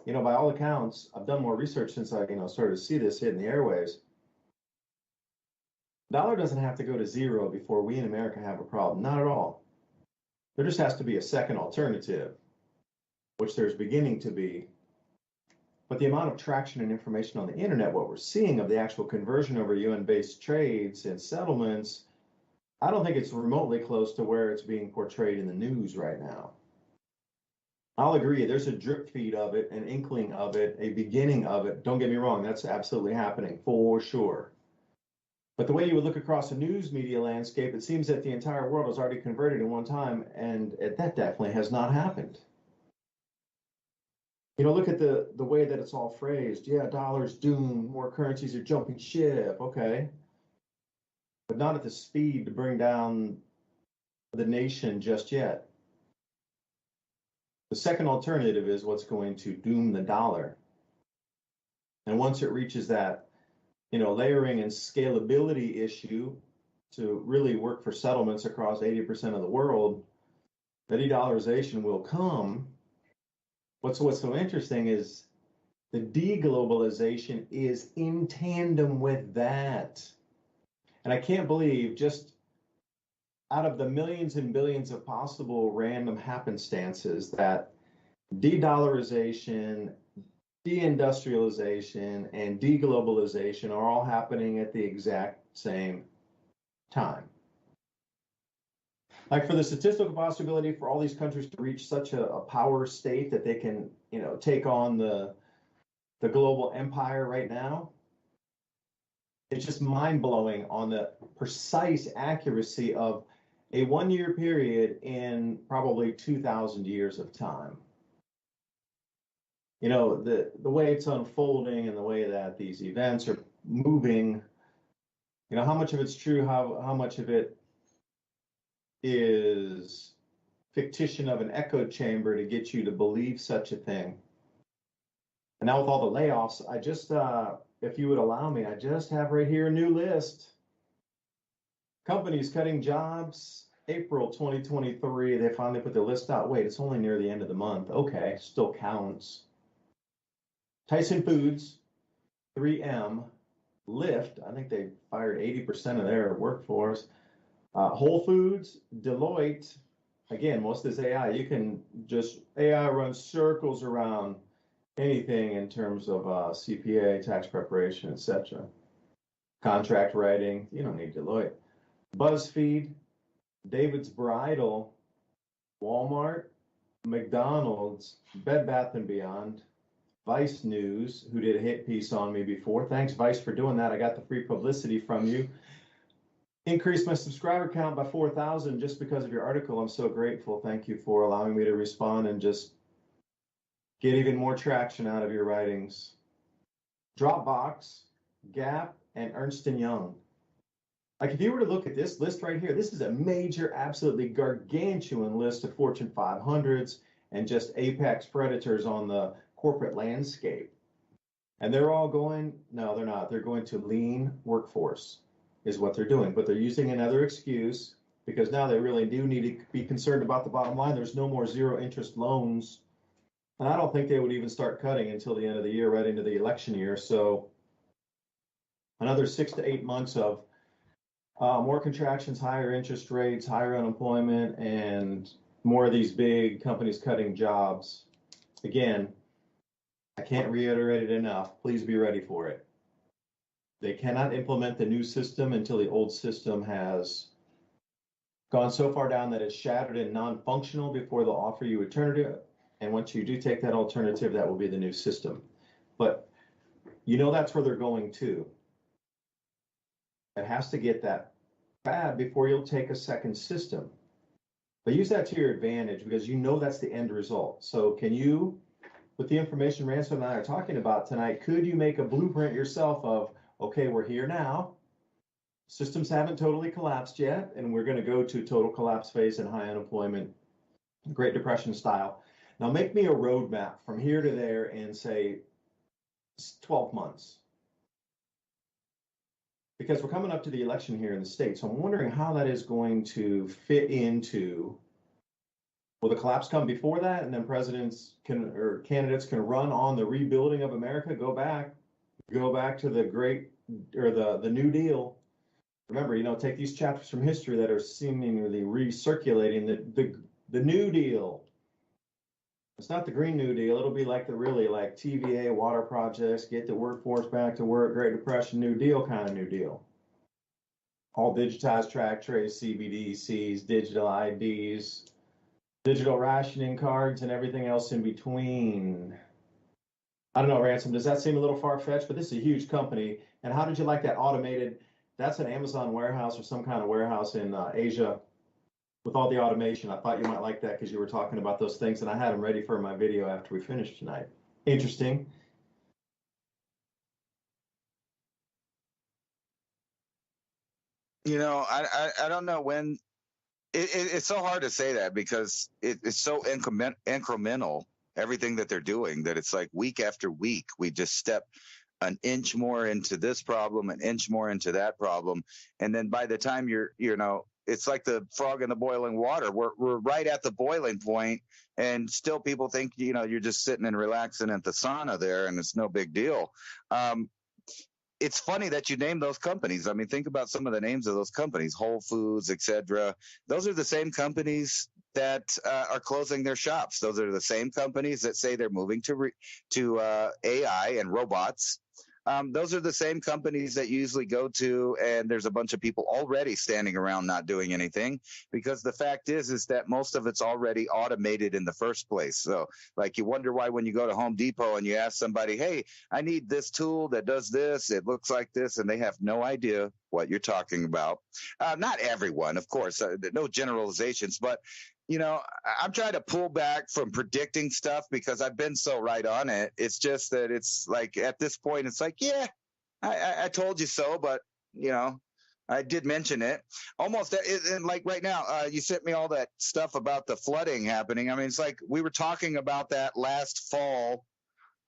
by all accounts, I've done more research since I, started to see this hitting the airwaves. Dollar doesn't have to go to zero before we in America have a problem. Not at all. There just has to be a second alternative, which there's beginning to be. But the amount of traction and information on the internet, what we're seeing of the actual conversion over UN-based trades and settlements, I don't think it's remotely close to where it's being portrayed in the news right now. I'll agree, there's a drip feed of it, an inkling of it, a beginning of it. Don't get me wrong, that's absolutely happening for sure. But the way you would look across the news media landscape, it seems that the entire world has already converted in one time, and that definitely has not happened. Look at the way that it's all phrased. Yeah, dollar's doomed, more currencies are jumping ship, okay. But not at the speed to bring down the nation just yet. The second alternative is what's going to doom the dollar. And once it reaches that, layering and scalability issue to really work for settlements across 80% of the world, that de-dollarization will come. What's so interesting is the deglobalization is in tandem with that. And I can't believe, just out of the millions and billions of possible random happenstances, that de-dollarization, deindustrialization, and deglobalization are all happening at the exact same time. Like for the statistical possibility for all these countries to reach such a power state that they can, take on the global empire right now, it's just mind-blowing on the precise accuracy of a 1-year period in probably 2,000 years of time. The way it's unfolding and the way that these events are moving, how much of it's true, how much of it is fictition of an echo chamber to get you to believe such a thing. And now with all the layoffs, I just, if you would allow me, I just have right here a new list. Companies cutting jobs, April 2023, they finally put the list out. Wait, it's only near the end of the month. Okay, still counts. Tyson Foods, 3M, Lyft, I think they fired 80% of their workforce. Whole Foods, Deloitte, again, most of this AI, you can just, AI runs circles around anything in terms of CPA, tax preparation, etc. Contract writing, you don't need Deloitte. BuzzFeed, David's Bridal, Walmart, McDonald's, Bed Bath & Beyond, Vice News, who did a hit piece on me before. Thanks, Vice, for doing that. I got the free publicity from you. Increased my subscriber count by 4,000 just because of your article. I'm so grateful. Thank you for allowing me to respond and just get even more traction out of your writings. Dropbox, Gap, and Ernst & Young. Like if you were to look at this list right here, this is a major, absolutely gargantuan list of Fortune 500s and just apex predators on the corporate landscape. And they're all going, no, they're not. They're going to lean workforce is what they're doing. But they're using another excuse because now they really do need to be concerned about the bottom line. There's no more zero interest loans. And I don't think they would even start cutting until the end of the year, right into the election year. So another 6 to 8 months of more contractions, higher interest rates, higher unemployment, and more of these big companies cutting jobs. Again, I can't reiterate it enough. Please be ready for it. They cannot implement the new system until the old system has gone so far down that it's shattered and non-functional before they'll offer you alternative. And once you do take that alternative, that will be the new system. But you know that's where they're going to. It has to get that bad before you'll take a second system. But use that to your advantage because you know that's the end result. So can you, with the information Ransom and I are talking about tonight, could you make a blueprint yourself of, okay, we're here now. Systems haven't totally collapsed yet, and we're going to go to total collapse phase and high unemployment, Great Depression style. Now make me a roadmap from here to there in, say, 12 months. Because we're coming up to the election here in the state, so I'm wondering how that is going to fit into, will the collapse come before that, and then presidents can, or candidates can run on the rebuilding of America, go back to the great, or the New Deal. Remember, you know, take these chapters from history that are seemingly recirculating the New Deal. It's not the Green New Deal. It'll be like the really like TVA, water projects, get the workforce back to work, Great Depression, New Deal kind of New Deal. All digitized track trace, CBDCs, digital IDs, digital rationing cards, and everything else in between. I don't know, Ransom, does that seem a little far-fetched? But this is a huge company. And how did you like that automated? That's an Amazon warehouse or some kind of warehouse in Asia with all the automation. I thought you might like that because you were talking about those things, and I had them ready for my video after we finished tonight. Interesting. You know, I don't know when. It's so hard to say that because it's so incremental, everything that they're doing, that it's like week after week, we just step an inch more into this problem, an inch more into that problem. And then by the time it's like the frog in the boiling water. We're right at the boiling point, and still people think, you're just sitting and relaxing at the sauna there, and it's no big deal. It's funny that you name those companies. I mean, think about some of the names of those companies, Whole Foods, etc. Those are the same companies that are closing their shops. Those are the same companies that say they're moving to AI and robots. Those are the same companies that you usually go to, and there's a bunch of people already standing around not doing anything, because the fact is that most of it's already automated in the first place. So like, you wonder why when you go to Home Depot and you ask somebody, hey, I need this tool that does this, it looks like this, and they have no idea what you're talking about. Not everyone, of course, no generalizations, but I'm trying to pull back from predicting stuff because I've been so right on it. It's just that it's like, at this point, it's like, yeah, I told you so, but I did mention it almost. And like right now, you sent me all that stuff about the flooding happening. I mean, it's like we were talking about that last fall.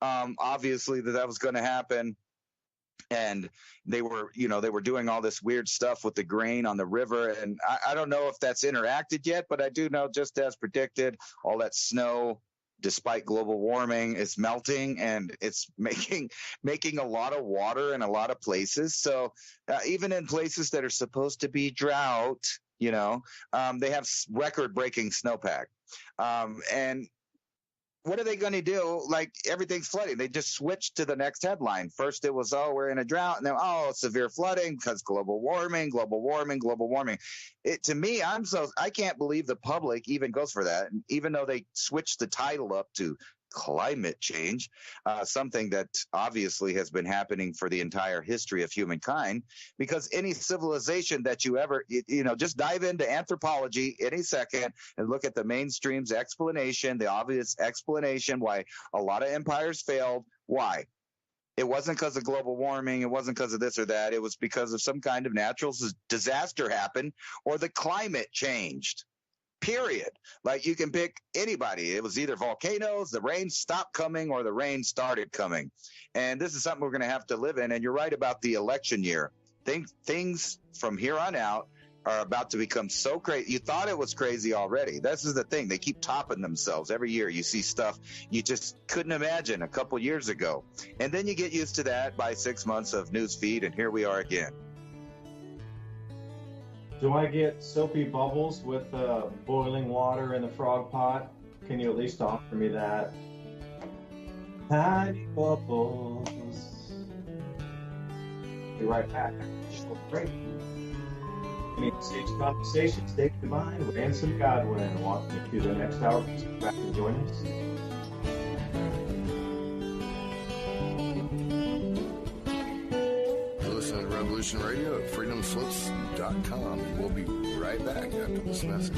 Obviously that was going to happen. And they were doing all this weird stuff with the grain on the river. And I don't know if that's interacted yet, but I do know, just as predicted, all that snow, despite global warming, is melting, and it's making a lot of water in a lot of places. So even in places that are supposed to be drought, they have record-breaking snowpack. And what are they going to do? Like, everything's flooding. They just switched to the next headline. First it was, we're in a drought. And then, severe flooding because global warming. To me, I can't believe the public even goes for that. And even though they switched the title up to climate change, something that obviously has been happening for the entire history of humankind, because any civilization that you ever, just dive into anthropology any second and look at the mainstream's explanation, the obvious explanation why a lot of empires failed. Why? It wasn't because of global warming. It wasn't because of this or that. It was because of some kind of natural disaster happened, or the climate changed. period. Like you can pick anybody. It was either volcanoes, the rain stopped coming, or the rain started coming. And this is something we're going to have to live in. And you're right about the election year. Things from here on out are about to become so crazy. You thought it was crazy already. This is the thing. They keep topping themselves. Every year you see stuff you just couldn't imagine a couple years ago. And then you get used to that by 6 months of news feed, and here we are again. Do I get soapy bubbles with boiling water in the frog pot? Can you at least offer me that? Tiny bubbles. Be right back. Great. Stage conversation, stay DuByne, Ransom, Godwin. Walking you through the next hour. Please come back and join us. You're listening to Revolution Radio at freedomslips.com. We'll be right back after this message.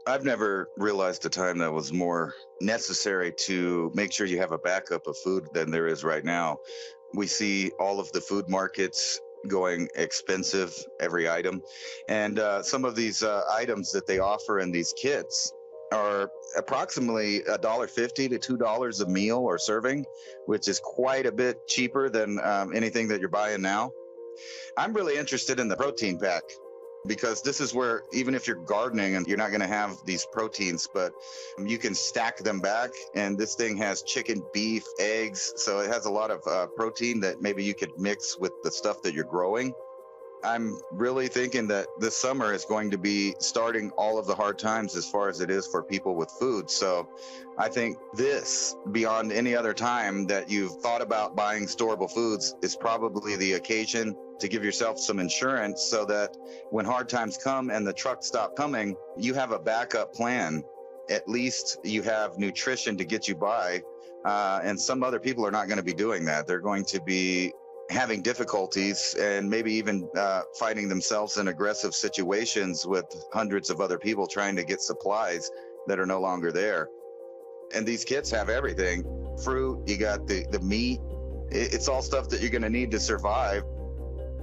I've never realized a time that was more necessary to make sure you have a backup of food than there is right now. We see all of the food markets going expensive, every item. And some of these items that they offer in these kits are approximately $1.50 to $2 a meal or serving, which is quite a bit cheaper than anything that you're buying now. I'm really interested in the protein pack, because this is where, even if you're gardening and you're not going to have these proteins, but you can stack them back. And this thing has chicken, beef, eggs. So it has a lot of protein that maybe you could mix with the stuff that you're growing. I'm really thinking that this summer is going to be starting all of the hard times as far as it is for people with food. So I think this, beyond any other time that you've thought about buying storable foods, is probably the occasion to give yourself some insurance so that when hard times come and the trucks stop coming, you have a backup plan. At least you have nutrition to get you by. And some other people are not going to be doing that. They're going to be having difficulties and maybe even finding themselves in aggressive situations with hundreds of other people trying to get supplies that are no longer there. And these kits have everything. Fruit, you got the meat. It's all stuff that you're going to need to survive.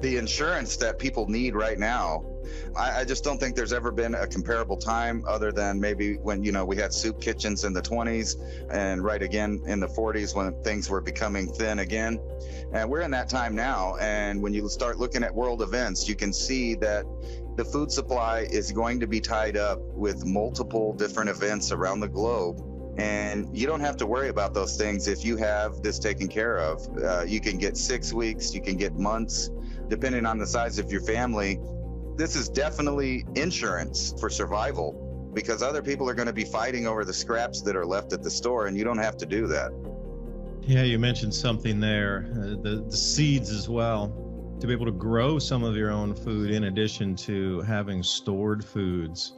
The insurance that people need right now, I just don't think there's ever been a comparable time other than maybe when, we had soup kitchens in the 20s and right again in the 40s when things were becoming thin again. And we're in that time now. And when you start looking at world events, you can see that the food supply is going to be tied up with multiple different events around the globe. And you don't have to worry about those things if you have this taken care of. You can get 6 weeks, you can get months, depending on the size of your family. This is definitely insurance for survival, because other people are going to be fighting over the scraps that are left at the store, and you don't have to do that. Yeah, you mentioned something there, the seeds as well, to be able to grow some of your own food in addition to having stored foods.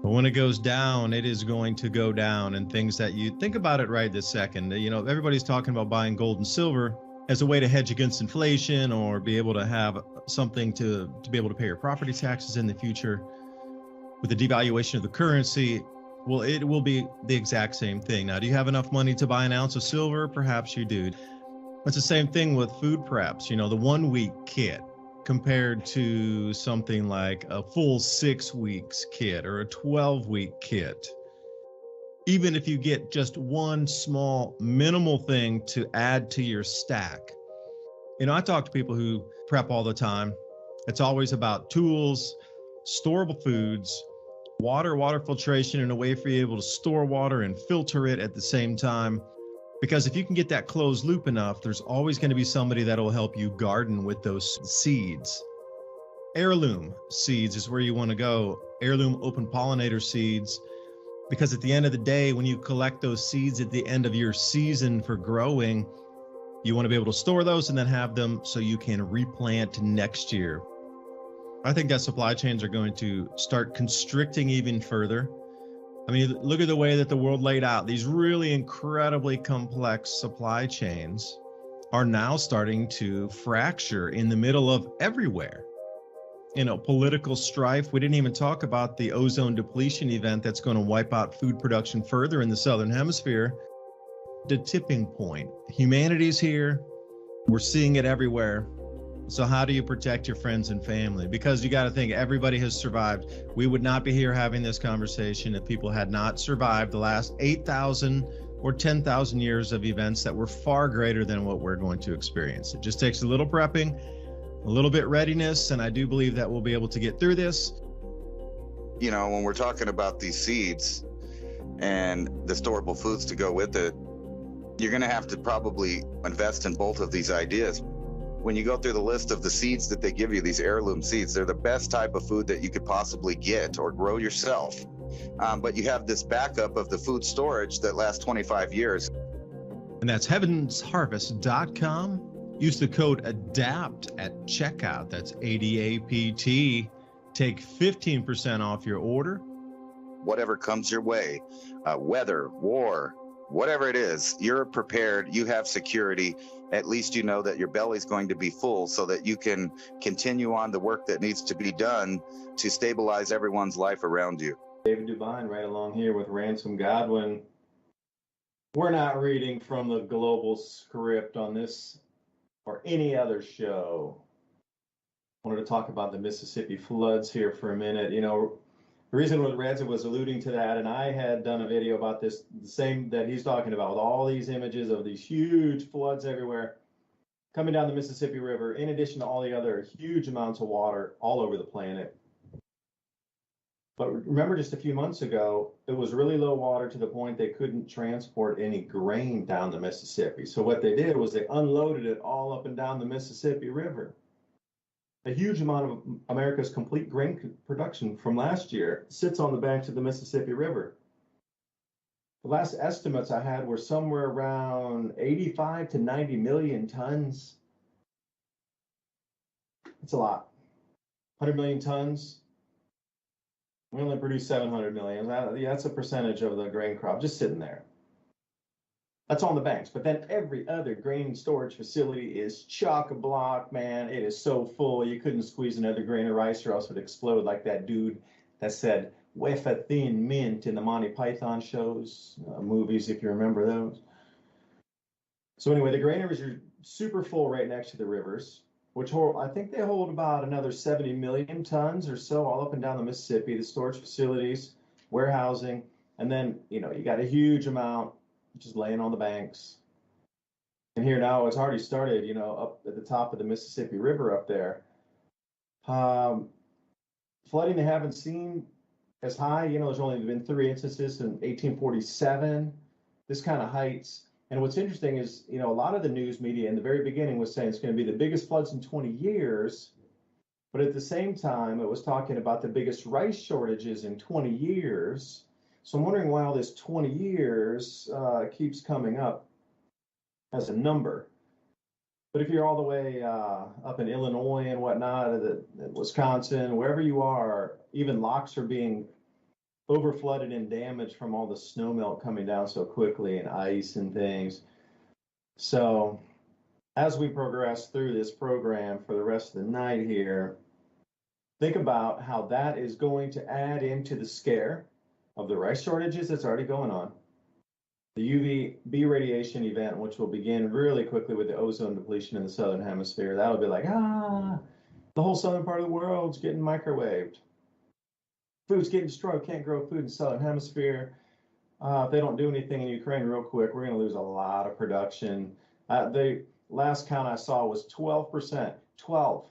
But when it goes down, it is going to go down, and things that you think about it right this second. Everybody's talking about buying gold and silver as a way to hedge against inflation or be able to have something to be able to pay your property taxes in the future. With the devaluation of the currency, well, it will be the exact same thing. Now, do you have enough money to buy an ounce of silver? Perhaps you do. It's the same thing with food preps, the 1 week kit compared to something like a full 6 weeks kit or a 12-week kit. Even if you get just one small minimal thing to add to your stack. I talk to people who prep all the time. It's always about tools, storable foods, water filtration, and a way for you able to store water and filter it at the same time. Because if you can get that closed loop enough, there's always going to be somebody that will help you garden with those seeds. Heirloom seeds is where you want to go. Heirloom open pollinator seeds. Because at the end of the day, when you collect those seeds at the end of your season for growing, you want to be able to store those and then have them so you can replant next year. I think that supply chains are going to start constricting even further. I mean, look at the way that the world laid out. These really incredibly complex supply chains are now starting to fracture in the middle of everywhere. Political strife. We didn't even talk about the ozone depletion event that's going to wipe out food production further in the Southern Hemisphere. The tipping point. Humanity's here. We're seeing it everywhere. So how do you protect your friends and family? Because you got to think everybody has survived. We would not be here having this conversation if people had not survived the last 8,000 or 10,000 years of events that were far greater than what we're going to experience. It just takes a little prepping, a little bit readiness, and I do believe that we'll be able to get through this. You know, when we're talking about these seeds and the storable foods to go with it, you're going to have to probably invest in both of these ideas. When you go through the list of the seeds that they give you, these heirloom seeds, they're the best type of food that you could possibly get or grow yourself. But you have this backup of the food storage that lasts 25 years. And that's heavensharvest.com. Use the code ADAPT at checkout. That's ADAPT. Take 15% off your order. Whatever comes your way, weather, war, whatever it is, you're prepared, you have security. At least you know that your belly's going to be full so that you can continue on the work that needs to be done to stabilize everyone's life around you. David DuByne right along here with Ransom Godwin. We're not reading from the global script on this or any other show. I wanted to talk about the Mississippi floods here for a minute. You know, the reason what Ransom was alluding to that, and I had done a video about this, the same that he's talking about, with all these images of these huge floods everywhere coming down the Mississippi River, in addition to all the other huge amounts of water all over the planet. But remember, just a few months ago, it was really low water to the point they couldn't transport any grain down the Mississippi. So what they did was they unloaded it all up and down the Mississippi River. A huge amount of America's complete grain production from last year sits on the banks of the Mississippi River. The last estimates I had were somewhere around 85 to 90 million tons. That's a lot. 100 million tons. We only produce 700 million. That's a percentage of the grain crop just sitting there. That's on the banks. But then every other grain storage facility is chock-a-block, man. It is so full, you couldn't squeeze another grain of rice or else it would explode, like that dude that said, wafer thin mint in the Monty Python shows, movies, if you remember those. So anyway, the granaries are super full right next to the rivers, which hold, I think they hold about another 70 million tons or so all up and down the Mississippi, the storage facilities, warehousing, and then, you know, you got a huge amount just laying on the banks. And here now, it's already started, you know, up at the top of the Mississippi River up there. Flooding they haven't seen as high, you know, there's only been 3 instances in 1847, this kind of heights. And what's interesting is, you know, a lot of the news media in the very beginning was saying it's going to be the biggest floods in 20 years. But at the same time, it was talking about the biggest rice shortages in 20 years. So I'm wondering why all this 20 years keeps coming up as a number. But if you're all the way up in Illinois and whatnot, Wisconsin, wherever you are, even locks are being overflooded and damaged from all the snow melt coming down so quickly and ice and things. So as we progress through this program for the rest of the night here, think about how that is going to add into the scare of the rice shortages that's already going on. The UVB radiation event, which will begin really quickly with the ozone depletion in the southern hemisphere. That'll be like, the whole southern part of the world's getting microwaved. Food's getting destroyed. Can't grow food in the southern hemisphere. If they don't do anything in Ukraine real quick, we're going to lose a lot of production. The last count I saw was 12%. 12.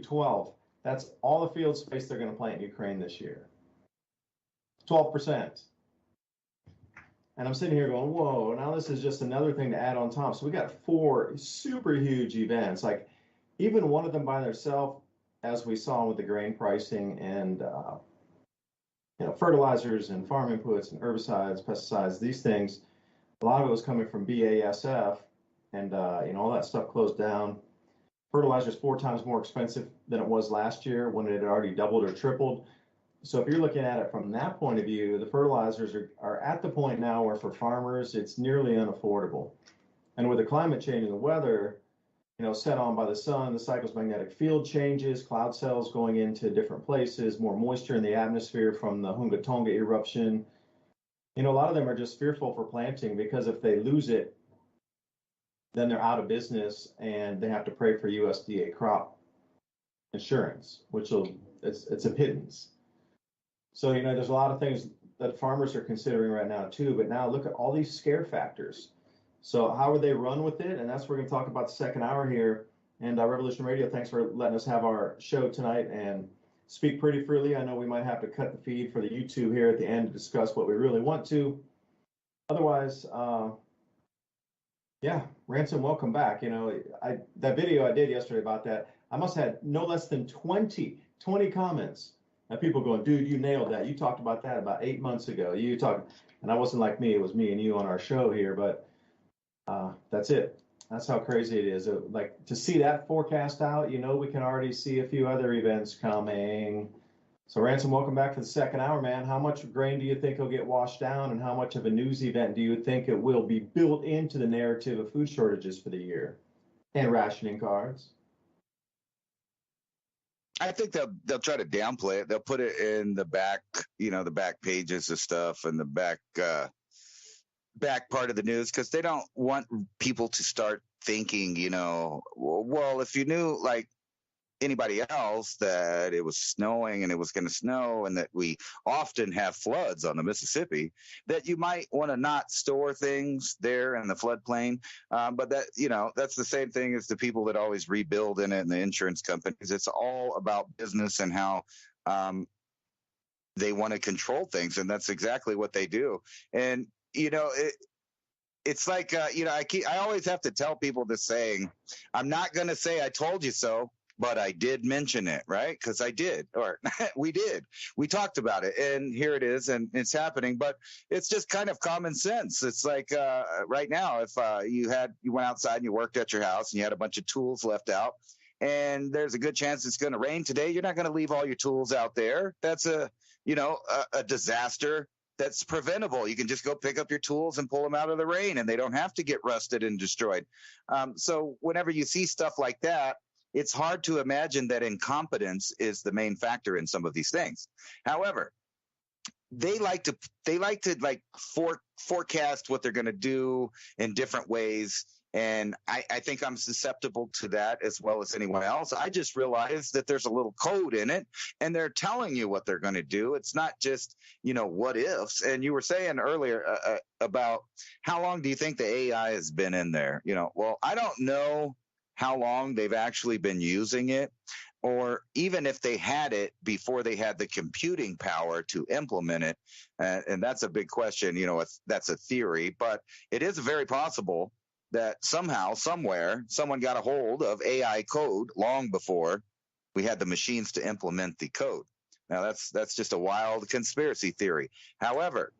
12. That's all the field space they're going to plant in Ukraine this year. 12%. And I'm sitting here going, whoa, now this is just another thing to add on top. So we got 4 super huge events. Like even one of them by themselves, as we saw with the grain pricing and fertilizers and farm inputs and herbicides, pesticides, these things, a lot of it was coming from BASF, and all that stuff closed down. Fertilizer is 4 times more expensive than it was last year when it had already doubled or tripled. So if you're looking at it from that point of view, the fertilizers are at the point now where for farmers, it's nearly unaffordable. And with the climate change and the weather, set on by the sun, the cycle's magnetic field changes, cloud cells going into different places, more moisture in the atmosphere from the Hunga Tonga eruption. A lot of them are just fearful for planting because if they lose it, then they're out of business and they have to pay for USDA crop insurance, which it's a pittance. So, there's a lot of things that farmers are considering right now too, but now look at all these scare factors. So how would they run with it? And that's what we're going to talk about the second hour here. And Revolution Radio, thanks for letting us have our show tonight and speak pretty freely. I know we might have to cut the feed for the YouTube here at the end to discuss what we really want to. Otherwise, yeah, Ransom, welcome back. That video I did yesterday about that, I must have had no less than 20 comments. And people going, dude, you nailed that. You talked about that about 8 months ago. And I wasn't like me. It was me and you on our show here. But that's it. That's how crazy it is. Like to see that forecast out, we can already see a few other events coming. So Ransom, welcome back to the second hour, man. How much grain do you think will get washed down, and how much of a news event do you think it will be built into the narrative of food shortages for the year and rationing cards? I think they'll try to downplay it. They'll put it in the back, the back pages of stuff and the back part of the news, because they don't want people to start thinking, well, if you knew like anybody else that it was snowing and it was going to snow and that we often have floods on the Mississippi, that you might want to not store things there in the floodplain. But that, that's the same thing as the people that always rebuild in it and the insurance companies. It's all about business and how they want to control things. And that's exactly what they do. And, it's like, I always have to tell people this saying, I'm not going to say I told you so, but I did mention it, right? Because I did, or we did. We talked about it, and here it is, and it's happening. But it's just kind of common sense. It's like right now, if you went outside and you worked at your house and you had a bunch of tools left out, and there's a good chance it's going to rain today, you're not going to leave all your tools out there. That's a disaster that's preventable. You can just go pick up your tools and pull them out of the rain, and they don't have to get rusted and destroyed. So whenever you see stuff like that, it's hard to imagine that incompetence is the main factor in some of these things. However, they like to forecast what they're going to do in different ways. And I think I'm susceptible to that as well as anyone else. I just realized that there's a little code in it, and they're telling you what they're going to do. It's not just, what ifs. And you were saying earlier about how long do you think the AI has been in there? Well, I don't know how long they've actually been using it, or even if they had it before they had the computing power to implement it. And that's a big question. That's a theory, but it is very possible that somehow, somewhere, someone got a hold of AI code long before we had the machines to implement the code. Now, that's just a wild conspiracy theory. However,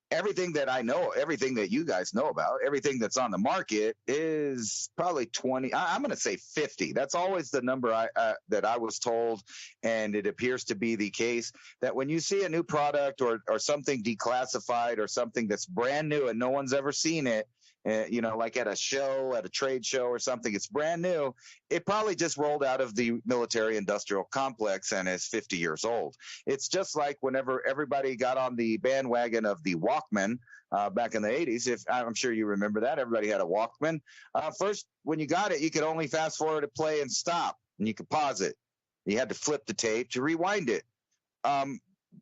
everything that I know, everything that you guys know about, everything that's on the market is probably 20. I'm going to say 50. That's always the number that I was told, and it appears to be the case that when you see a new product or something declassified or something that's brand new and no one's ever seen it, like at a show, at a trade show or something, it's brand new. It probably just rolled out of the military industrial complex and is 50 years old. It's just like whenever everybody got on the bandwagon of the Walkman back in the 80s. If I'm sure you remember that, everybody had a Walkman. First, when you got it, you could only fast forward to play and stop, and you could pause it. You had to flip the tape to rewind it.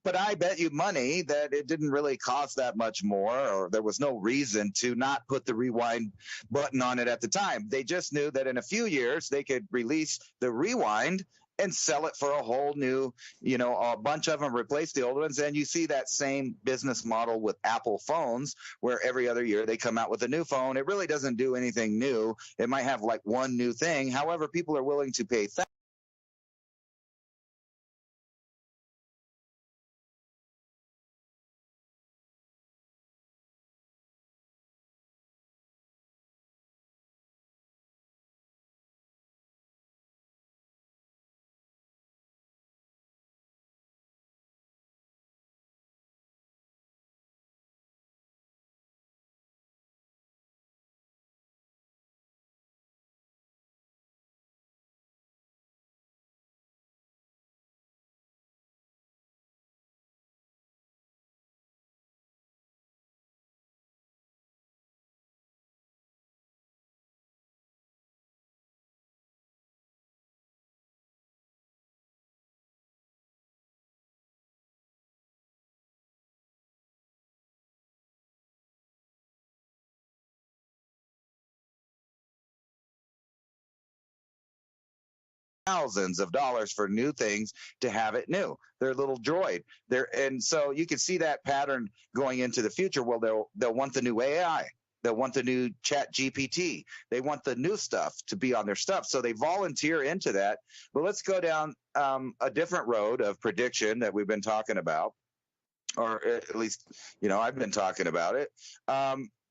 But I bet you money that it didn't really cost that much more, or there was no reason to not put the rewind button on it at the time. They just knew that in a few years they could release the rewind and sell it for a whole new, a bunch of them replace the old ones. And you see that same business model with Apple phones, where every other year they come out with a new phone. It really doesn't do anything new. It might have like one new thing. However, people are willing to pay thousands of dollars for new things to have it new. Their little droid. And so you can see that pattern going into the future. Well, they'll want the new AI. They'll want the new Chat GPT. They want the new stuff to be on their stuff. So they volunteer into that. But let's go down a different road of prediction that we've been talking about, or at least, I've been talking about it.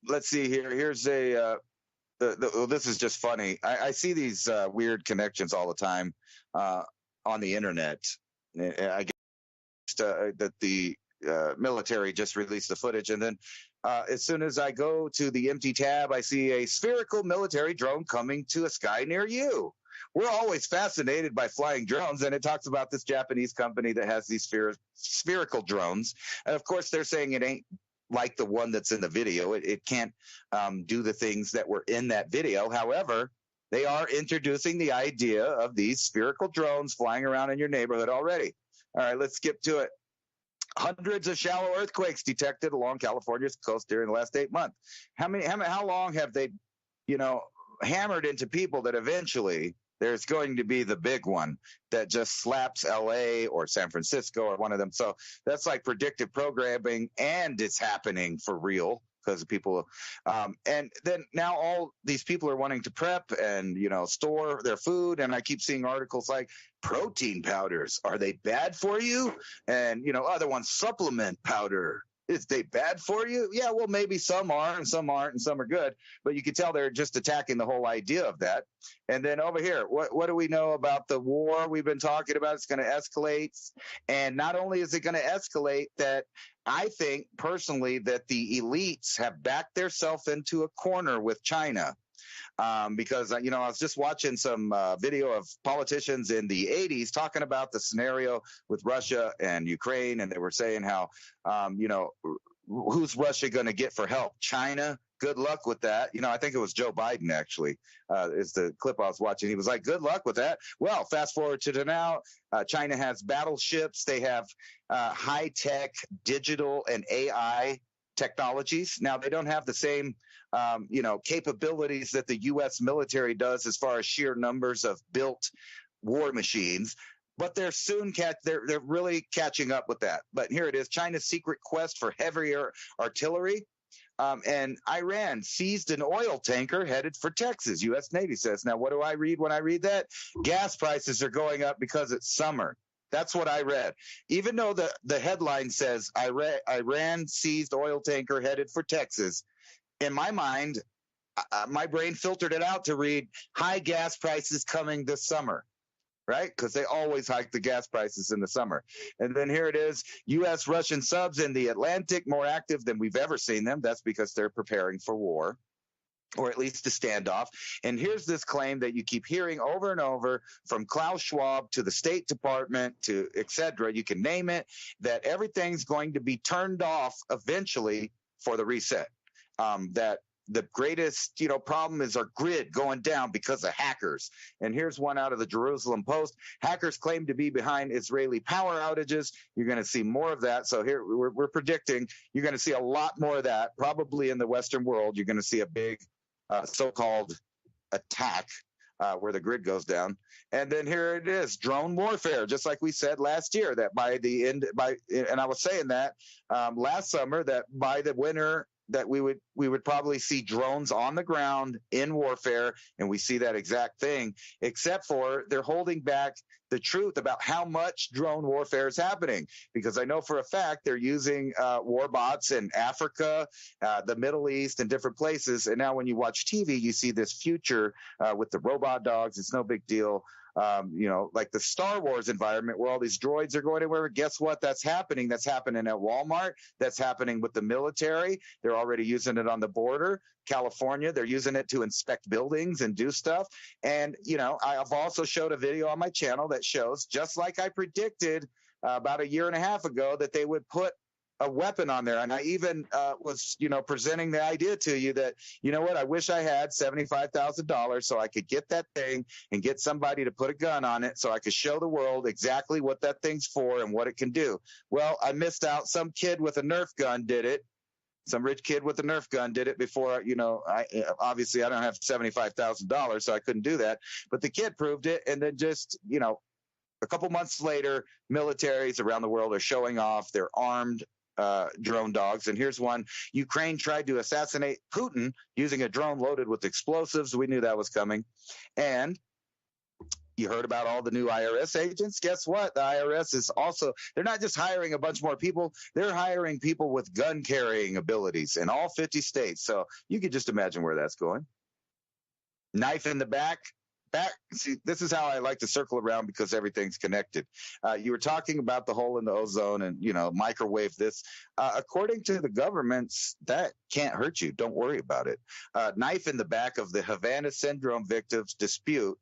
Let's see here. Here's this is just funny. I see these weird connections all the time on the internet. I guess that the military just released the footage, and then as soon as I go to the empty tab, I see a spherical military drone coming to a sky near you. We're always fascinated by flying drones, and it talks about this Japanese company that has these spherical drones. And of course, they're saying it ain't like the one that's in the video. It can't do the things that were in that video. However, they are introducing the idea of these spherical drones flying around in your neighborhood already. All right, let's skip to it. Hundreds of shallow earthquakes detected along California's coast during the last 8 months. How long have they, hammered into people that eventually there's going to be the big one that just slaps LA or San Francisco or one of them. So that's like predictive programming, and it's happening for real because people, and then now all these people are wanting to prep and, store their food. And I keep seeing articles like protein powders. Are they bad for you? And, other ones, supplement powder. Is they bad for you? Yeah, well, maybe some are and some aren't and some are good, but you can tell they're just attacking the whole idea of that. And then over here, what do we know about the war we've been talking about? It's going to escalate. And not only is it going to escalate, that I think personally that the elites have backed themselves into a corner with China. Because, I was just watching some video of politicians in the 80s talking about the scenario with Russia and Ukraine. And they were saying how, who's Russia going to get for help? China? Good luck with that. I think it was Joe Biden, actually, is the clip I was watching. He was like, good luck with that. Well, fast forward to now, China has battleships. They have high-tech digital and AI technologies. Now, they don't have the same capabilities that the U.S. military does as far as sheer numbers of built war machines, but they're they're really catching up with that. But here it is: China's secret quest for heavier artillery. And Iran seized an oil tanker headed for Texas, U.S. Navy says. Now, what do I read when I read that? Gas prices are going up because it's summer. That's what I read. Even though the headline says Iran seized oil tanker headed for Texas, in my mind, my brain filtered it out to read high gas prices coming this summer, right? Because they always hike the gas prices in the summer. And then here it is, U.S. Russian subs in the Atlantic more active than we've ever seen them. That's because they're preparing for war, or at least a standoff. And here's this claim that you keep hearing over and over from Klaus Schwab to the State Department to et cetera, you can name it, that everything's going to be turned off eventually for the reset. That the greatest, problem is our grid going down because of hackers. And here's one out of the Jerusalem Post. Hackers claim to be behind Israeli power outages. You're going to see more of that. So here we're predicting you're going to see a lot more of that. Probably in the Western world, you're going to see a big so-called attack where the grid goes down. And then here it is, drone warfare, just like we said last year, that and I was saying that last summer, that by the winter, that we would probably see drones on the ground in warfare, and we see that exact thing, except for they're holding back the truth about how much drone warfare is happening, because I know for a fact they're using war bots in Africa, the Middle East, and different places. And now when you watch TV, you see this future with the robot dogs. It's no big deal. Like the Star Wars environment where all these droids are going everywhere. Guess what? That's happening. That's happening at Walmart. That's happening with the military. They're already using it on the border. California, they're using it to inspect buildings and do stuff. And, I've also showed a video on my channel that shows, just like I predicted about a year and a half ago, that they would put a weapon on there. And I even was, presenting the idea to you that, I wish I had $75,000 so I could get that thing and get somebody to put a gun on it so I could show the world exactly what that thing's for and what it can do. Well, I missed out. Some kid with a Nerf gun did it. Some rich kid with a Nerf gun did it before, obviously I don't have $75,000, so I couldn't do that. But the kid proved it. And then just, a couple months later, militaries around the world are showing off their armed drone dogs. And here's one. Ukraine tried to assassinate Putin using a drone loaded with explosives. We knew that was coming. And you heard about all the new IRS agents. Guess what? The IRS is also, they're not just hiring a bunch more people. They're hiring people with gun carrying abilities in all 50 states. So you could just imagine where that's going. Knife in the back. See, this is how I like to circle around because everything's connected. You were talking about the hole in the ozone and, microwave this. According to the governments, that can't hurt you. Don't worry about it. Knife in the back of the Havana syndrome victims dispute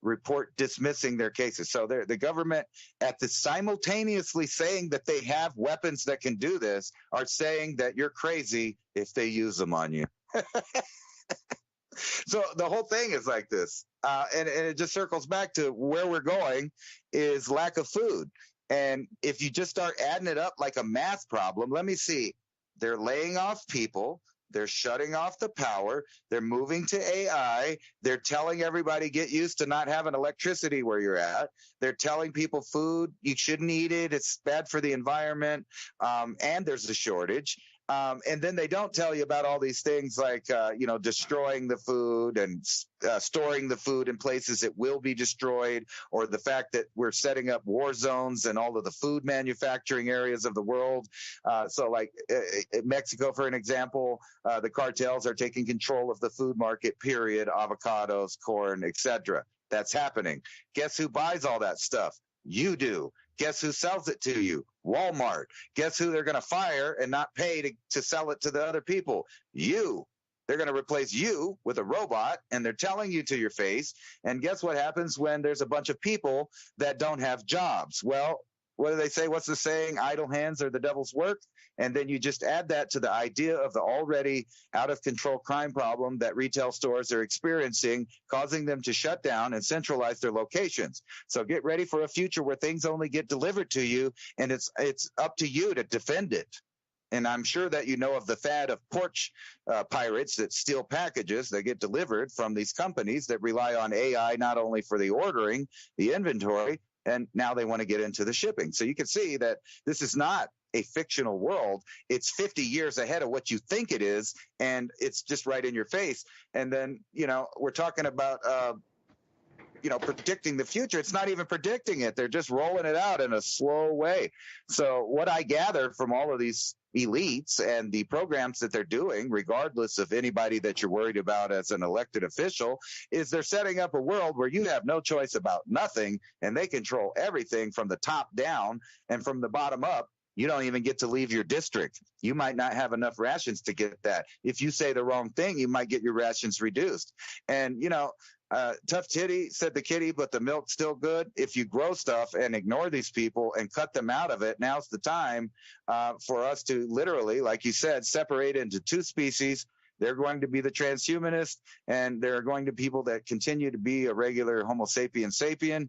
report dismissing their cases. So the government, at the simultaneously saying that they have weapons that can do this, are saying that you're crazy if they use them on you. So the whole thing is like this. And it just circles back to where we're going is lack of food. And if you just start adding it up like a math problem, let me see. They're laying off people. They're shutting off the power. They're moving to AI. They're telling everybody get used to not having electricity where you're at. They're telling people food, you shouldn't eat it. It's bad for the environment. And there's a shortage. And then they don't tell you about all these things like, destroying the food and storing the food in places it will be destroyed, or the fact that we're setting up war zones in all of the food manufacturing areas of the world. So like Mexico, for an example, the cartels are taking control of the food market, period, avocados, corn, etc. That's happening. Guess who buys all that stuff? You do. Guess who sells it to you? Walmart. Guess who they're going to fire and not pay to sell it to the other people? You. They're going to replace you with a robot, and they're telling you to your face. And guess what happens when there's a bunch of people that don't have jobs? Well, what do they say? What's the saying? Idle hands are the devil's work. And then you just add that to the idea of the already out of control crime problem that retail stores are experiencing, causing them to shut down and centralize their locations. So get ready for a future where things only get delivered to you, and it's up to you to defend it. And I'm sure that you know of the fad of porch pirates that steal packages that get delivered from these companies that rely on AI not only for the ordering, the inventory, and now they want to get into the shipping. So you can see that this is not a fictional world. It's 50 years ahead of what you think it is, and it's just right in your face. And then, we're talking about, predicting the future. It's not even predicting it. They're just rolling it out in a slow way. So what I gather from all of these elites and the programs that they're doing, regardless of anybody that you're worried about as an elected official, is they're setting up a world where you have no choice about nothing, and they control everything from the top down, and from the bottom up. You don't even get to leave your district. You might not have enough rations to get that. If you say the wrong thing, you might get your rations reduced. And, tough titty, said the kitty, but the milk's still good. If you grow stuff and ignore these people and cut them out of it, now's the time for us to literally, like you said, separate into two species. They're going to be the transhumanists, and there are going to be people that continue to be a regular Homo sapien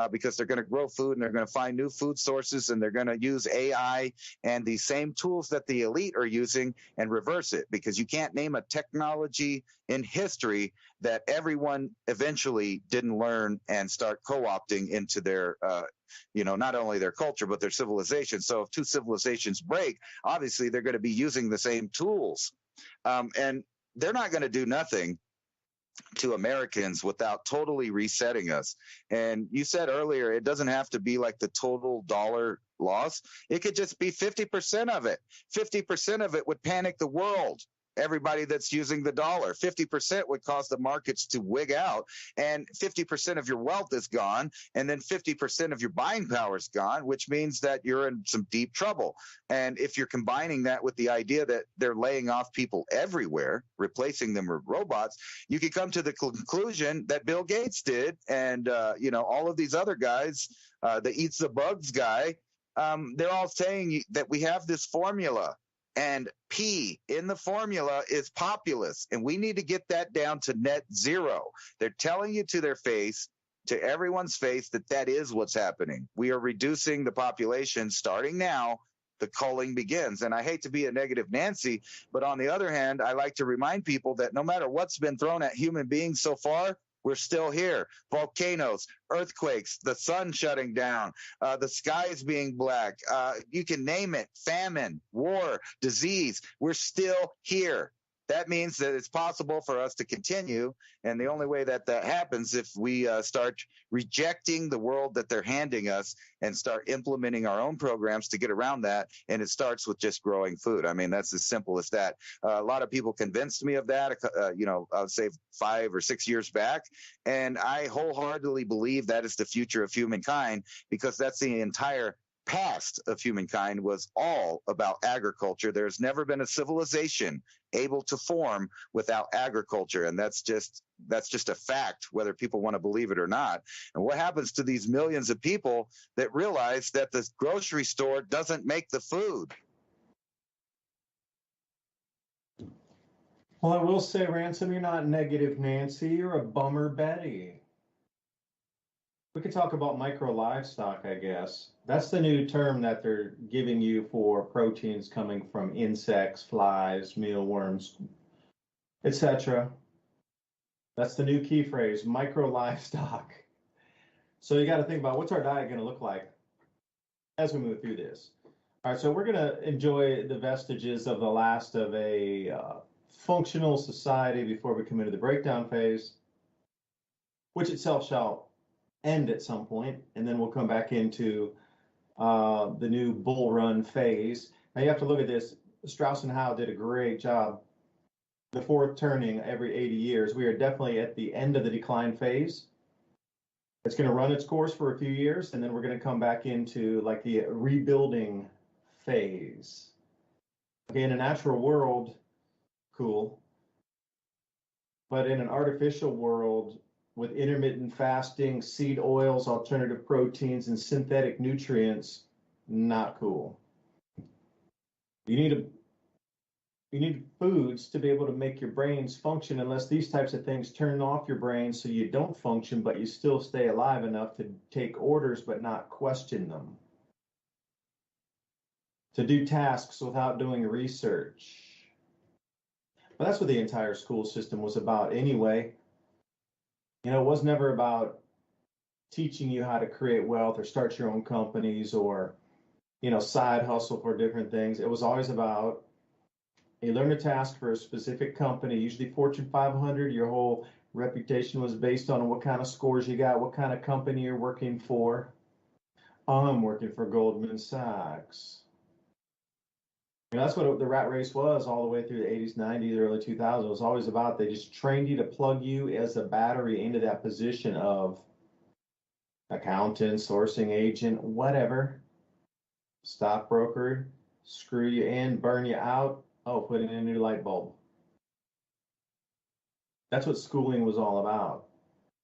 because they're going to grow food, and they're going to find new food sources, and they're going to use AI and the same tools that the elite are using and reverse it, because you can't name a technology in history that everyone eventually didn't learn and start co-opting into their not only their culture, but their civilization. So if two civilizations break, obviously they're going to be using the same tools. And they're not going to do nothing to Americans without totally resetting us. And you said earlier, it doesn't have to be like the total dollar loss. It could just be 50% of it. 50% of it would panic the world. Everybody that's using the dollar. 50% would cause the markets to wig out, and 50% of your wealth is gone, and then 50% of your buying power is gone, which means that you're in some deep trouble. And if you're combining that with the idea that they're laying off people everywhere, replacing them with robots, you can come to the conclusion that Bill Gates did, and all of these other guys, the eats the bugs guy, they're all saying that we have this formula. And P in the formula is populace, and we need to get that down to net zero. They're telling you to their face, to everyone's face, that is what's happening. We are reducing the population starting now the culling begins. And I hate to be a negative Nancy, but on the other hand, I like to remind people that no matter what's been thrown at human beings so far, we're still here. Volcanoes, earthquakes, the sun shutting down, the skies being black, you can name it, famine, war, disease, we're still here. That means that it's possible for us to continue. And the only way that that happens if we start rejecting the world that they're handing us and start implementing our own programs to get around that. And it starts with just growing food. I mean, that's as simple as that. A lot of people convinced me of that, I would say 5 or 6 years back. And I wholeheartedly believe that is the future of humankind, because that's the entire past of humankind was all about agriculture. There's never been a civilization able to form without agriculture, and that's just a fact, whether people want to believe it or not. And what happens to these millions of people that realize that the grocery store doesn't make the food? Well, I will say, Ransom, you're not negative Nancy, you're a bummer Betty. We could talk about micro livestock, I guess. That's the new term that they're giving you for proteins coming from insects, flies, mealworms, etc. That's the new key phrase, micro livestock. So you got to think about, what's our diet going to look like as we move through this. All right, so we're going to enjoy the vestiges of the last of a functional society before we come into the breakdown phase, which itself shall end at some point, and then we'll come back into the new bull run phase. Now you have to look at this. Strauss and Howe did a great job. The fourth turning every 80 years. We are definitely at the end of the decline phase. It's going to run its course for a few years, and then we're going to come back into like the rebuilding phase. Okay, in a natural world, cool. But in an artificial world, with intermittent fasting, seed oils, alternative proteins, and synthetic nutrients, not cool. You need foods to be able to make your brains function, unless these types of things turn off your brain so you don't function, but you still stay alive enough to take orders but not question them. To do tasks without doing research. But that's what the entire school system was about anyway. You know, it was never about teaching you how to create wealth or start your own companies or, you know, side hustle for different things. It was always about, you learn a task for a specific company, usually Fortune 500. Your whole reputation was based on what kind of scores you got, what kind of company you're working for. I'm working for Goldman Sachs. You know, that's what the rat race was all the way through the 80s, 90s, early 2000s. It was always about, they just trained you to plug you as a battery into that position of accountant, sourcing agent, whatever. Stockbroker, screw you in, burn you out. Oh, put in a new light bulb. That's what schooling was all about.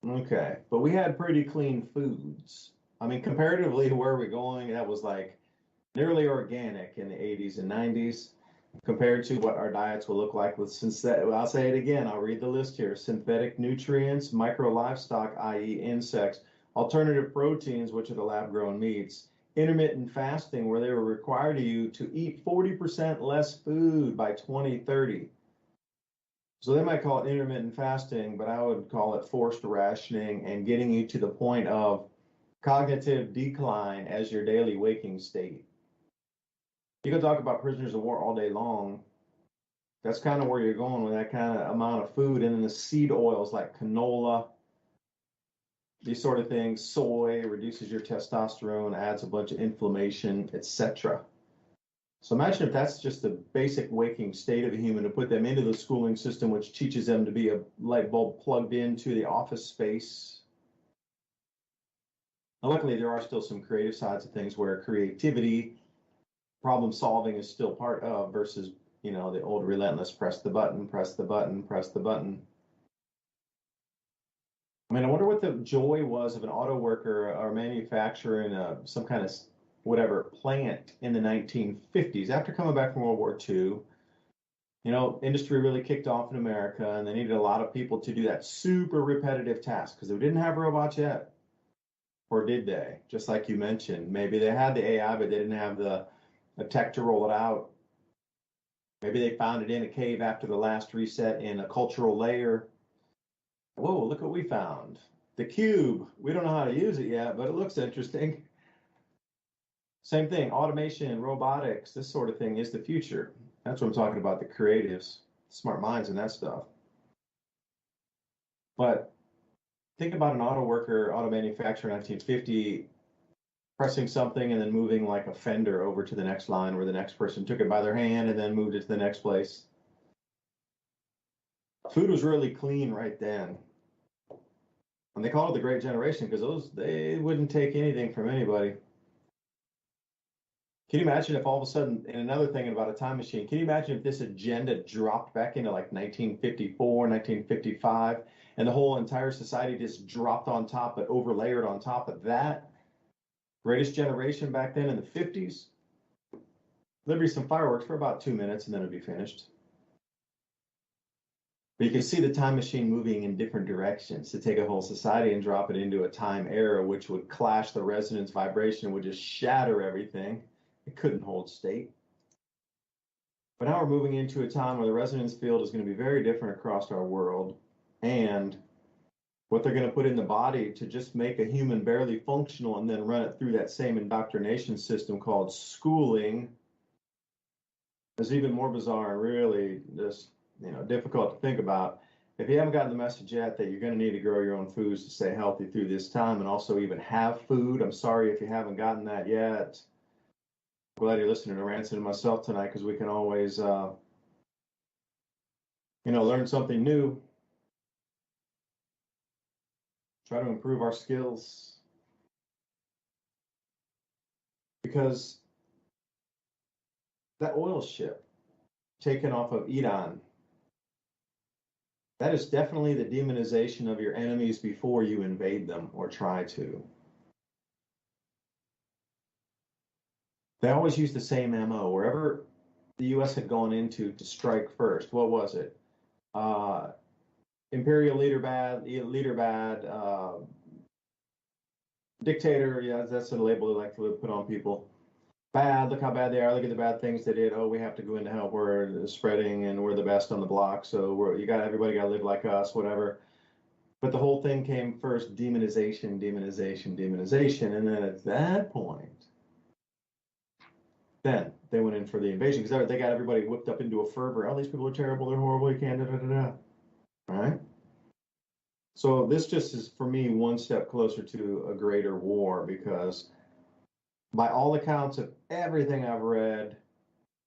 Okay, but we had pretty clean foods. I mean, comparatively to where we're going, that was like nearly organic in the 80s and 90s compared to what our diets will look like with synthetic. I'll say it again, I'll read the list here. Synthetic nutrients, micro livestock, i.e. insects, alternative proteins, which are the lab-grown meats, intermittent fasting, where they were required you to eat 40% less food by 2030. So they might call it intermittent fasting, but I would call it forced rationing and getting you to the point of cognitive decline as your daily waking state. You can talk about prisoners of war all day long. That's kind of where you're going with that kind of amount of food. And then the seed oils like canola, these sort of things, soy reduces your testosterone, adds a bunch of inflammation, etc. So imagine if that's just the basic waking state of a human, to put them into the schooling system, which teaches them to be a light bulb plugged into the office space. Now, luckily, there are still some creative sides of things where creativity, problem solving is still part of, versus, you know, the old relentless press the button, press the button, press the button. I mean, I wonder what the joy was of an auto worker or manufacturer in some kind of whatever plant in the 1950s. After coming back from World War II, you know, industry really kicked off in America, and they needed a lot of people to do that super repetitive task because they didn't have robots yet. Or did they? Just like you mentioned, maybe they had the AI, but they didn't have the a tech to roll it out. Maybe they found it in a cave after the last reset in a cultural layer. Whoa, look what we found. The cube. We don't know how to use it yet, but it looks interesting. Same thing, automation, robotics, this sort of thing is the future. That's what I'm talking about, the creatives, smart minds and that stuff. But think about an auto worker, auto manufacturer in 1950, pressing something and then moving like a fender over to the next line where the next person took it by their hand and then moved it to the next place. Food was really clean right then. And they call it the Great Generation because they wouldn't take anything from anybody. Can you imagine if all of a sudden, and another thing about a time machine, can you imagine if this agenda dropped back into like 1954, 1955, and the whole entire society just dropped on top, but overlayered on top of that? Greatest generation back then in the 50s, there'd be some fireworks for about 2 minutes and then it'd be finished. But you can see the time machine moving in different directions to take a whole society and drop it into a time era, which would clash the resonance vibration, would just shatter everything. It couldn't hold state. But now we're moving into a time where the resonance field is going to be very different across our world. And what they're going to put in the body to just make a human barely functional and then run it through that same indoctrination system called schooling is even more bizarre and really just, difficult to think about. If you haven't gotten the message yet that you're going to need to grow your own foods to stay healthy through this time and also even have food, I'm sorry if you haven't gotten that yet. I'm glad you're listening to Ransom and myself tonight because we can always, learn something new. Try to improve our skills. Because that oil ship taken off of Iran, that is definitely the demonization of your enemies before you invade them or try to. They always use the same MO. Wherever the U.S. had gone into to strike first, what was it? Imperial leader bad, dictator, yeah, that's a label they like to put on people. Bad, look how bad they are, look at the bad things they did. Oh, we have to go in to help, we're spreading and we're the best on the block, so everybody got to live like us, whatever. But the whole thing came first, demonization, demonization, demonization, and then at that point, then they went in for the invasion because they got everybody whipped up into a fervor. Oh, these people are terrible, they're horrible, you can't, All right? So this just is, for me, one step closer to a greater war because by all accounts of everything I've read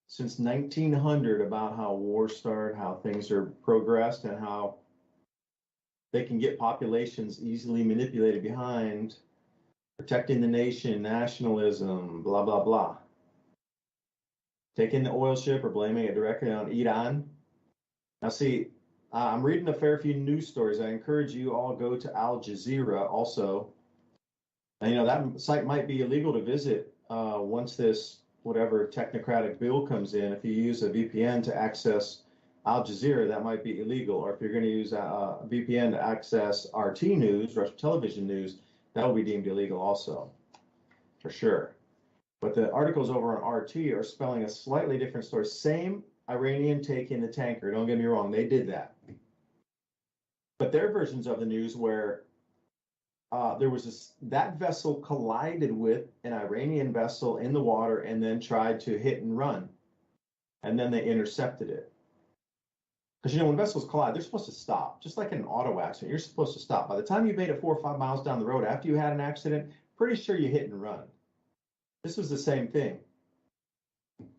since 1900 about how wars start, how things are progressed, and how they can get populations easily manipulated behind protecting the nation, nationalism, blah, blah, blah. Taking the oil ship or blaming it directly on Iran. Now, see, I'm reading a fair few news stories. I encourage you all go to Al Jazeera also. And, that site might be illegal to visit once this whatever technocratic bill comes in. If you use a VPN to access Al Jazeera, that might be illegal. Or if you're going to use a VPN to access RT news, Russian television news, that will be deemed illegal also, for sure. But the articles over on RT are spelling a slightly different story. Same Iranian taking the tanker. Don't get me wrong, they did that. But their versions of the news where there was that vessel collided with an Iranian vessel in the water and then tried to hit and run. And then they intercepted it. Because, when vessels collide, they're supposed to stop. Just like in an auto accident, you're supposed to stop. By the time you made it 4 or 5 miles down the road after you had an accident, pretty sure you hit and run. This was the same thing.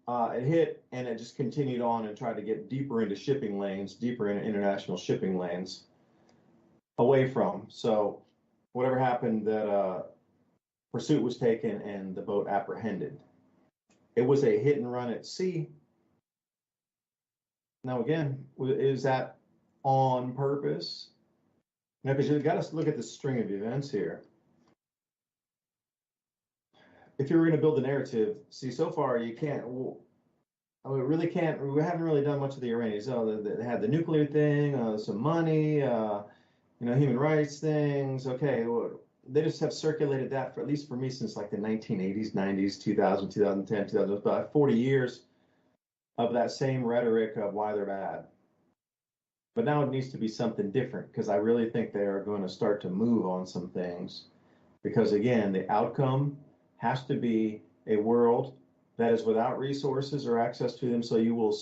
It hit and it just continued on and tried to get deeper into shipping lanes, deeper into international shipping lanes away from. So whatever happened, that pursuit was taken and the boat apprehended. It was a hit and run at sea. Now, again, is that on purpose? Because you've got to look at the string of events here. If you were going to build a narrative, see, so far you can't, we really can't, we haven't really done much of the Iranians. They had the nuclear thing, some money, human rights things. Okay, they just have circulated that for, at least for me, since like the 1980s, 90s, 2000, 2010, 2000, about 40 years of that same rhetoric of why they're bad. But now it needs to be something different, because I really think they are going to start to move on some things. Because again, the outcome has to be a world that is without resources or access to them. So you will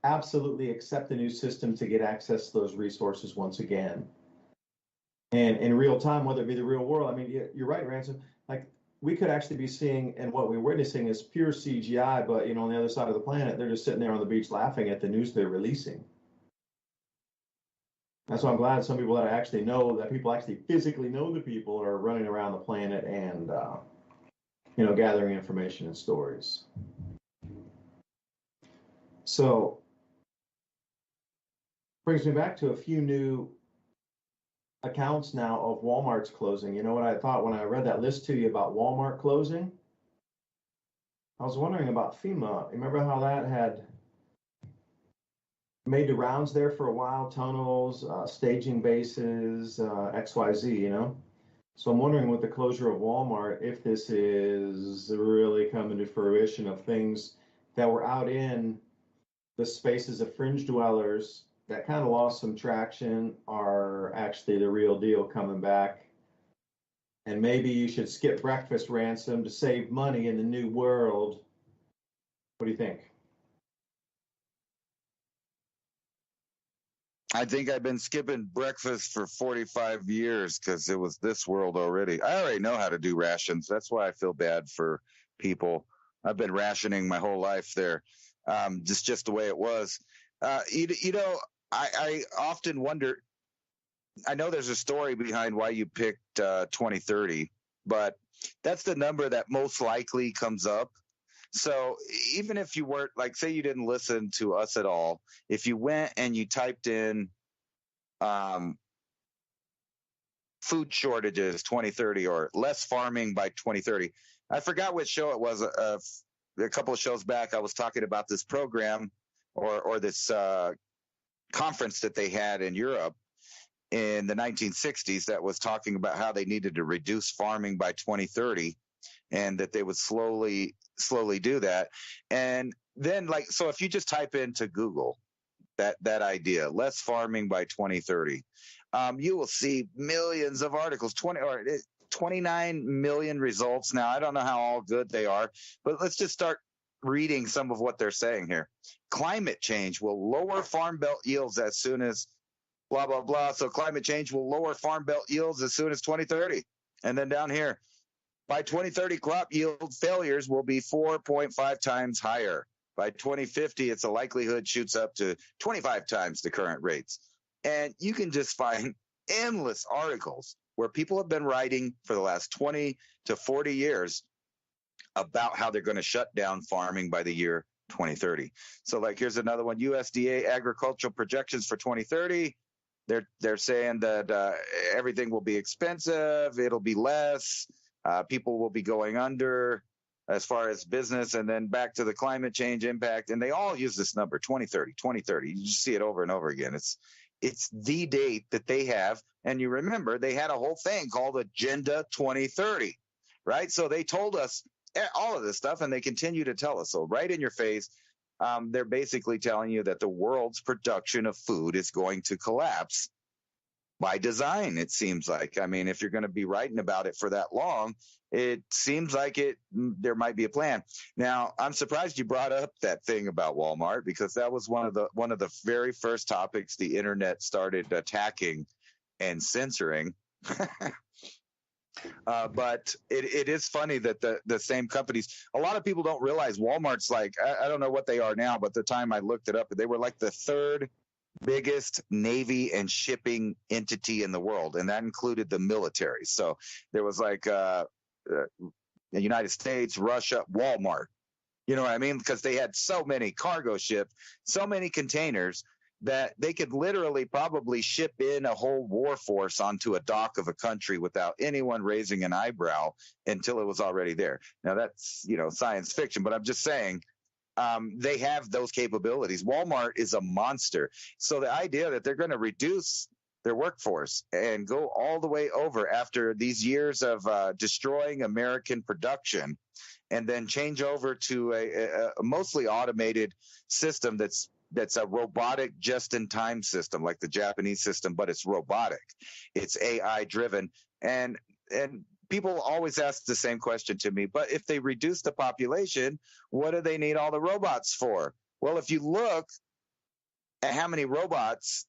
absolutely accept the new system to get access to those resources once again. And in real time, whether it be the real world, I mean, you're right, Ransom. Like, we could actually be seeing, and what we're witnessing is pure CGI, but, you know, on the other side of the planet, they're just sitting there on the beach laughing at the news they're releasing. That's why I'm glad some people that I actually know, that people actually physically know the people, are running around the planet and, you know, gathering information and stories. So, brings me back to a few new accounts now of Walmart's closing. You know what I thought when I read that list to you about Walmart closing? I was wondering about FEMA. Remember how that had made the rounds there for a while? Tunnels, staging bases, XYZ, you know? So I'm wondering with the closure of Walmart, if this is really coming to fruition of things that were out in the spaces of fringe dwellers that kind of lost some traction are actually the real deal coming back. And maybe you should skip breakfast, Ransom, to save money in the new world. What do you think? I think I've been skipping breakfast for 45 years because it was this world already. I already know how to do rations. That's why I feel bad for people. I've been rationing my whole life there, just the way it was. You know, I often wonder, I know there's a story behind why you picked 2030, but that's the number that most likely comes up. So even if you weren't, like, say you didn't listen to us at all, if you went and you typed in food shortages 2030 or less farming by 2030, I forgot which show it was. A couple of shows back, I was talking about this program or this conference that they had in Europe in the 1960s that was talking about how they needed to reduce farming by 2030 and that they would slowly do that. And then, like, so if you just type into Google that idea, less farming by 2030, you will see millions of articles, 29 million results. Now, I don't know how all good they are, but let's just start reading some of what they're saying here. Climate change will lower farm belt yields as soon as blah, blah, blah. So climate change will lower farm belt yields as soon as 2030. And then down here, by 2030, crop yield failures will be 4.5 times higher. By 2050, it's a likelihood shoots up to 25 times the current rates. And you can just find endless articles where people have been writing for the last 20 to 40 years about how they're going to shut down farming by the year 2030. So, like, here's another one: USDA agricultural projections for 2030. They're saying that everything will be expensive, it'll be less, people will be going under as far as business, and then back to the climate change impact. And they all use this number, 2030, 2030. You just see it over and over again. It's the date that they have. And you remember they had a whole thing called Agenda 2030, right? So they told us all of this stuff, and they continue to tell us. So right in your face, they're basically telling you that the world's production of food is going to collapse by design, it seems like. I mean, if you're going to be writing about it for that long, it seems like there might be a plan. Now, I'm surprised you brought up that thing about Walmart, because that was one of the very first topics the internet started attacking and censoring. But it is funny that the same companies, a lot of people don't realize Walmart's like, I don't know what they are now, but the time I looked it up, they were like the third biggest Navy and shipping entity in the world. And that included the military. So there was like the United States, Russia, Walmart, you know what I mean? Because they had so many cargo ships, so many containers, that they could literally probably ship in a whole war force onto a dock of a country without anyone raising an eyebrow until it was already there. Now that's, science fiction, but I'm just saying they have those capabilities. Walmart is a monster. So the idea that they're going to reduce their workforce and go all the way over after these years of destroying American production, and then change over to a mostly automated system that's a robotic just-in-time system like the Japanese system, but it's robotic. It's AI driven. And people always ask the same question to me, but if they reduce the population, what do they need all the robots for? Well, if you look at how many robots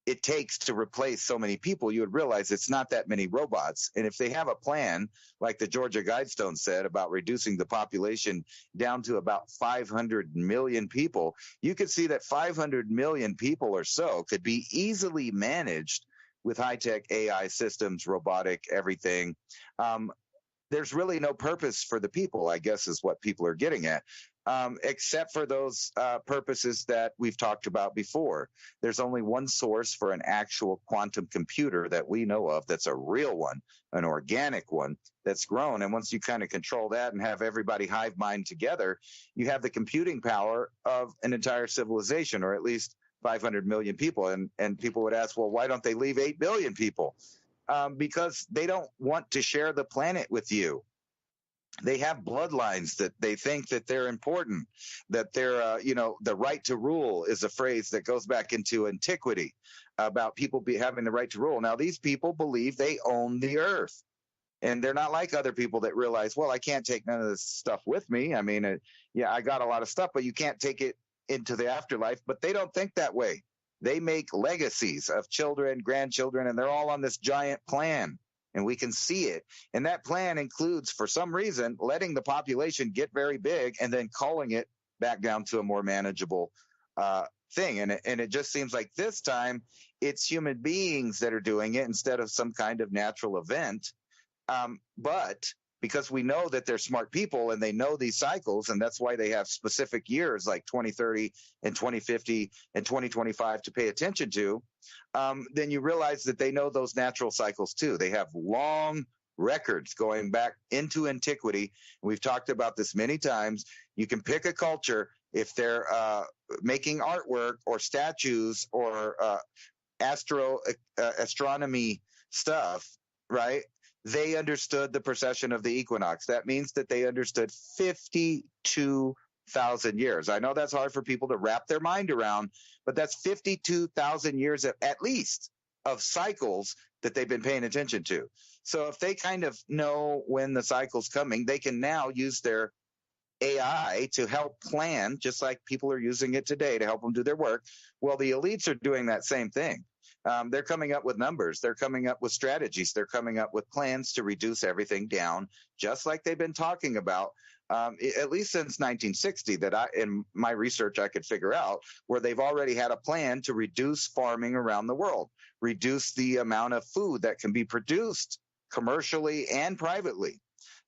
it takes to replace so many people, you would realize it's not that many robots. And if they have a plan, like the Georgia Guidestone said, about reducing the population down to about 500 million people, you could see that 500 million people or so could be easily managed with high-tech AI systems, robotic, everything. There's really no purpose for the people, I guess, is what people are getting at. Except for those purposes that we've talked about before. There's only one source for an actual quantum computer that we know of that's a real one, an organic one that's grown. And once you kind of control that and have everybody hive mind together, you have the computing power of an entire civilization, or at least 500 million people. And people would ask, well, why don't they leave 8 billion people? Because they don't want to share the planet with you. They have bloodlines that they think that they're important, that they're, the right to rule is a phrase that goes back into antiquity about people having the right to rule. Now, these people believe they own the earth, and they're not like other people that realize, well, I can't take none of this stuff with me. I mean, I got a lot of stuff, but you can't take it into the afterlife. But they don't think that way. They make legacies of children, grandchildren, and they're all on this giant plan. And we can see it. And that plan includes, for some reason, letting the population get very big and then culling it back down to a more manageable thing. And it just seems like this time it's human beings that are doing it instead of some kind of natural event. But because we know that they're smart people and they know these cycles, and that's why they have specific years like 2030 and 2050 and 2025 to pay attention to, then you realize that they know those natural cycles too. They have long records going back into antiquity. We've talked about this many times. You can pick a culture if they're making artwork or statues or astronomy stuff, right? They understood the precession of the equinox. That means that they understood 52,000 years. I know that's hard for people to wrap their mind around, but that's 52,000 years at least of cycles that they've been paying attention to. So if they kind of know when the cycle's coming, they can now use their AI to help plan, just like people are using it today to help them do their work. Well, the elites are doing that same thing. They're coming up with numbers. They're coming up with strategies. They're coming up with plans to reduce everything down, just like they've been talking about, at least since 1960, that in my research, I could figure out, where they've already had a plan to reduce farming around the world, reduce the amount of food that can be produced commercially and privately.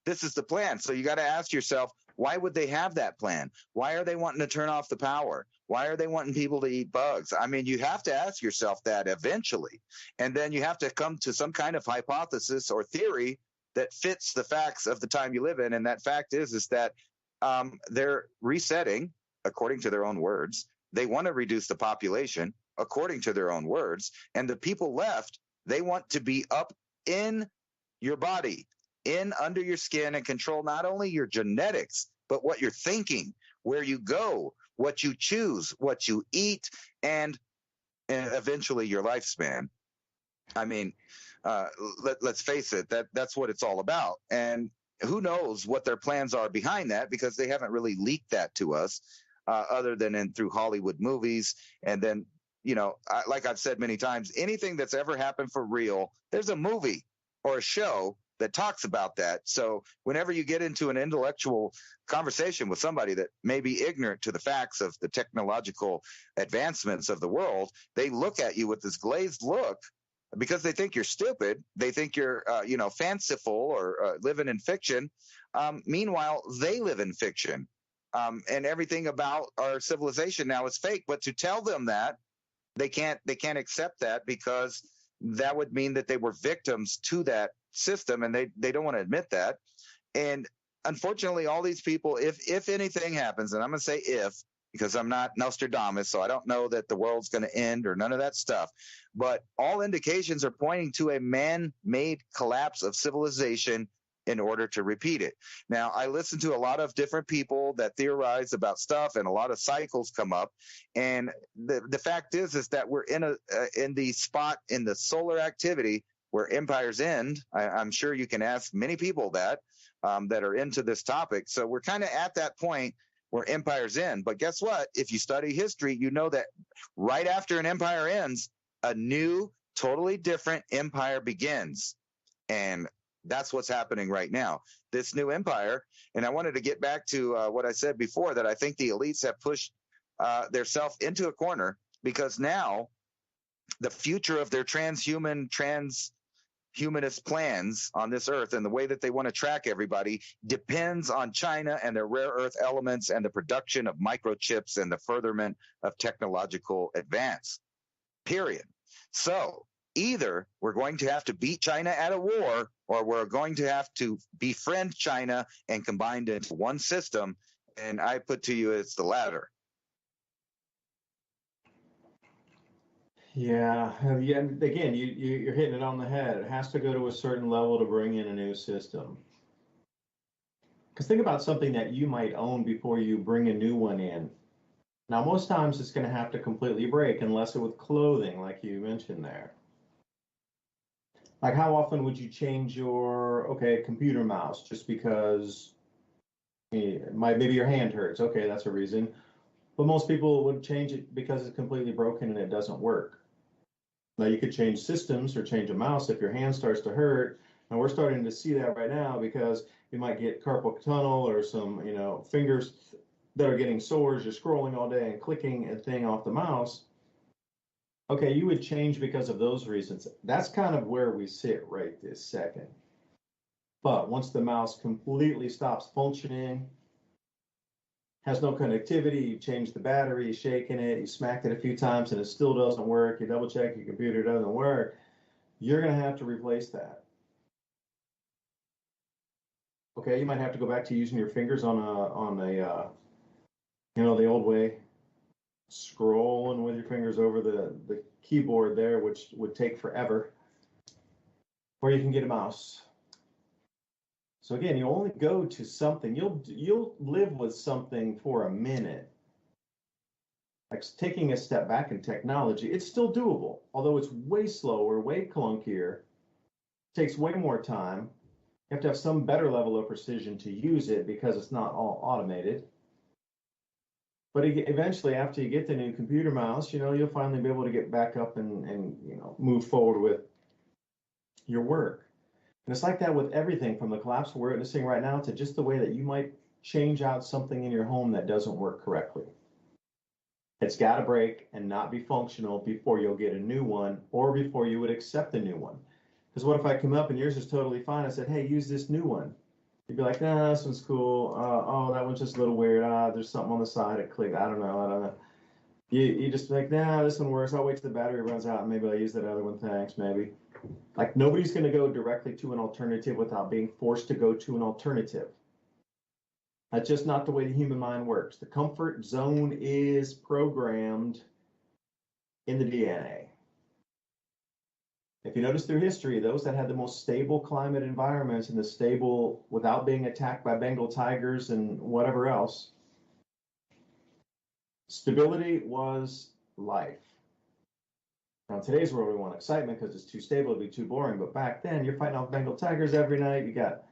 This is the plan. So you got to ask yourself, why would they have that plan? Why are they wanting to turn off the power? Why are they wanting people to eat bugs? I mean, you have to ask yourself that eventually. And then you have to come to some kind of hypothesis or theory that fits the facts of the time you live in. And that fact is that they're resetting, according to their own words. They want to reduce the population, according to their own words. And the people left, they want to be up in your body, in under your skin, and control not only your genetics, but what you're thinking, where you go, what you choose, what you eat, and eventually your lifespan. I mean, let's face it, that's what it's all about. And who knows what their plans are behind that, because they haven't really leaked that to us other than through Hollywood movies. And then, like I've said many times, anything that's ever happened for real, there's a movie or a show that talks about that. So whenever you get into an intellectual conversation with somebody that may be ignorant to the facts of the technological advancements of the world, they look at you with this glazed look because they think you're stupid. They think you're, fanciful or living in fiction. Meanwhile, they live in fiction. And everything about our civilization now is fake. But to tell them that, they can't accept that, because that would mean that they were victims to that system, and they don't want to admit that. And unfortunately, all these people, if anything happens, and I'm going to say if, because I'm not Nostradamus, so I don't know that the world's going to end or none of that stuff. But all indications are pointing to a man-made collapse of civilization in order to repeat it. Now, I listen to a lot of different people that theorize about stuff, and a lot of cycles come up. And the fact is that we're in the spot in the solar activity where empires end. I'm sure you can ask many people that are into this topic. So we're kind of at that point where empires end. But guess what? If you study history, you know that right after an empire ends, a new, totally different empire begins. And that's what's happening right now. This new empire, and I wanted to get back to what I said before, that I think the elites have pushed themselves into a corner, because now the future of their transhumanist plans on this earth and the way that they want to track everybody depends on China and their rare earth elements and the production of microchips and the furtherment of technological advance, period. So either we're going to have to beat China at a war, or we're going to have to befriend China and combine it into one system. And I put to you, it's the latter. Yeah. Again, you're hitting it on the head. It has to go to a certain level to bring in a new system. Because think about something that you might own before you bring a new one in. Now, most times it's going to have to completely break, unless it with clothing, like you mentioned there. Like, how often would you change your, computer mouse just because maybe your hand hurts? Okay, that's a reason. But most people would change it because it's completely broken and it doesn't work. Now, you could change systems or change a mouse if your hand starts to hurt. And we're starting to see that right now, because you might get carpal tunnel or some, fingers that are getting sores. You're scrolling all day and clicking a thing off the mouse. Okay, you would change because of those reasons. That's kind of where we sit right this second. But once the mouse completely stops functioning, has no connectivity, you change the battery, you shaking it, you smacked it a few times and it still doesn't work, you double check your computer, doesn't work, you're going to have to replace that. Okay, you might have to go back to using your fingers on a the old way, scrolling with your fingers over the keyboard there, which would take forever. Or you can get a mouse. So again, you only go to something, you'll live with something for a minute. Like taking a step back in technology, it's still doable, although it's way slower, way clunkier, takes way more time. You have to have some better level of precision to use it because it's not all automated. But eventually, after you get the new computer mouse, you'll finally be able to get back up and move forward with your work. And it's like that with everything, from the collapse we're witnessing right now to just the way that you might change out something in your home that doesn't work correctly. It's got to break and not be functional before you'll get a new one, or before you would accept a new one. Because what if I come up and yours is totally fine? I said, hey, use this new one. You'd be like, nah, this one's cool. Oh, that one's just a little weird. There's something on the side. It clicked. I don't know. You just like, nah, this one works. I'll wait till the battery runs out and maybe I'll use that other one. Thanks, maybe. Like, nobody's going to go directly to an alternative without being forced to go to an alternative. That's just not the way the human mind works. The comfort zone is programmed in the DNA. If you notice through history, those that had the most stable climate environments and the stable, without being attacked by Bengal tigers and whatever else, stability was life. Now, in today's world, we want excitement because it's too stable, it'd be too boring. But back then, you're fighting off Bengal tigers every night. You got,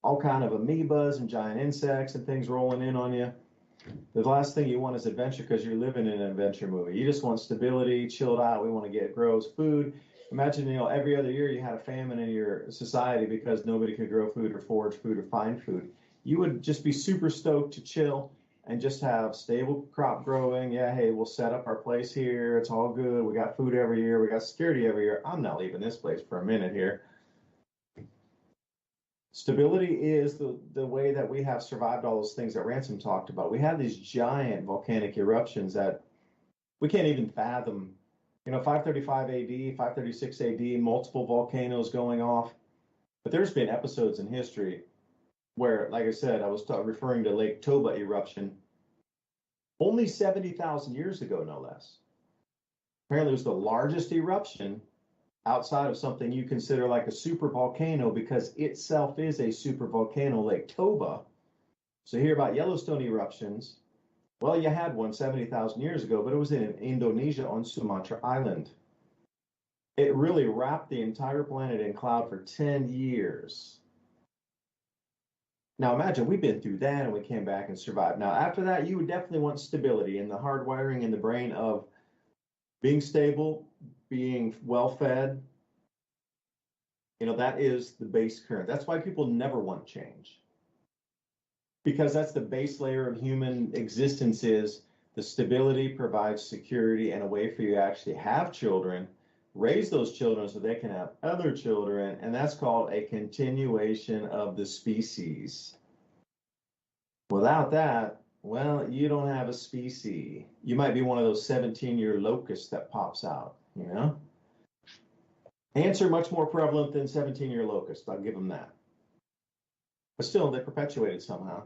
all kind of amoebas and giant insects and things rolling in on you. The last thing you want is adventure, because you're living in an adventure movie. You just want stability, chilled out. We want to grow food. Imagine, every other year you had a famine in your society because nobody could grow food or forage food or find food. You would just be super stoked to chill and just have stable crop growing. Yeah, hey, we'll set up our place here. It's all good. We got food every year. We got security every year. I'm not leaving this place for a minute here. Stability is the way that we have survived all those things that Ransom talked about. We have these giant volcanic eruptions that we can't even fathom. 535 AD, 536 AD, multiple volcanoes going off. But there's been episodes in history where, like I said, I was referring to Lake Toba eruption. Only 70,000 years ago, no less. Apparently, it was the largest eruption outside of something you consider like a super volcano, because itself is a super volcano, Lake Toba. So you hear about Yellowstone eruptions. Well, you had one 70,000 years ago, but it was in Indonesia on Sumatra Island. It really wrapped the entire planet in cloud for 10 years. Now imagine we've been through that and we came back and survived. Now after that, you would definitely want stability in the hardwiring in the brain of being stable, being well fed. You know, that is the base current. That's why people never want change. Because that's the base layer of human existence, is the stability provides security and a way for you to actually have children, raise those children so they can have other children, and that's called a continuation of the species. Without that, well, you don't have a species. You might be one of those 17-year locusts that pops out, you know? Ants are much more prevalent than 17-year locusts, I'll give them that. But still, they're perpetuated somehow.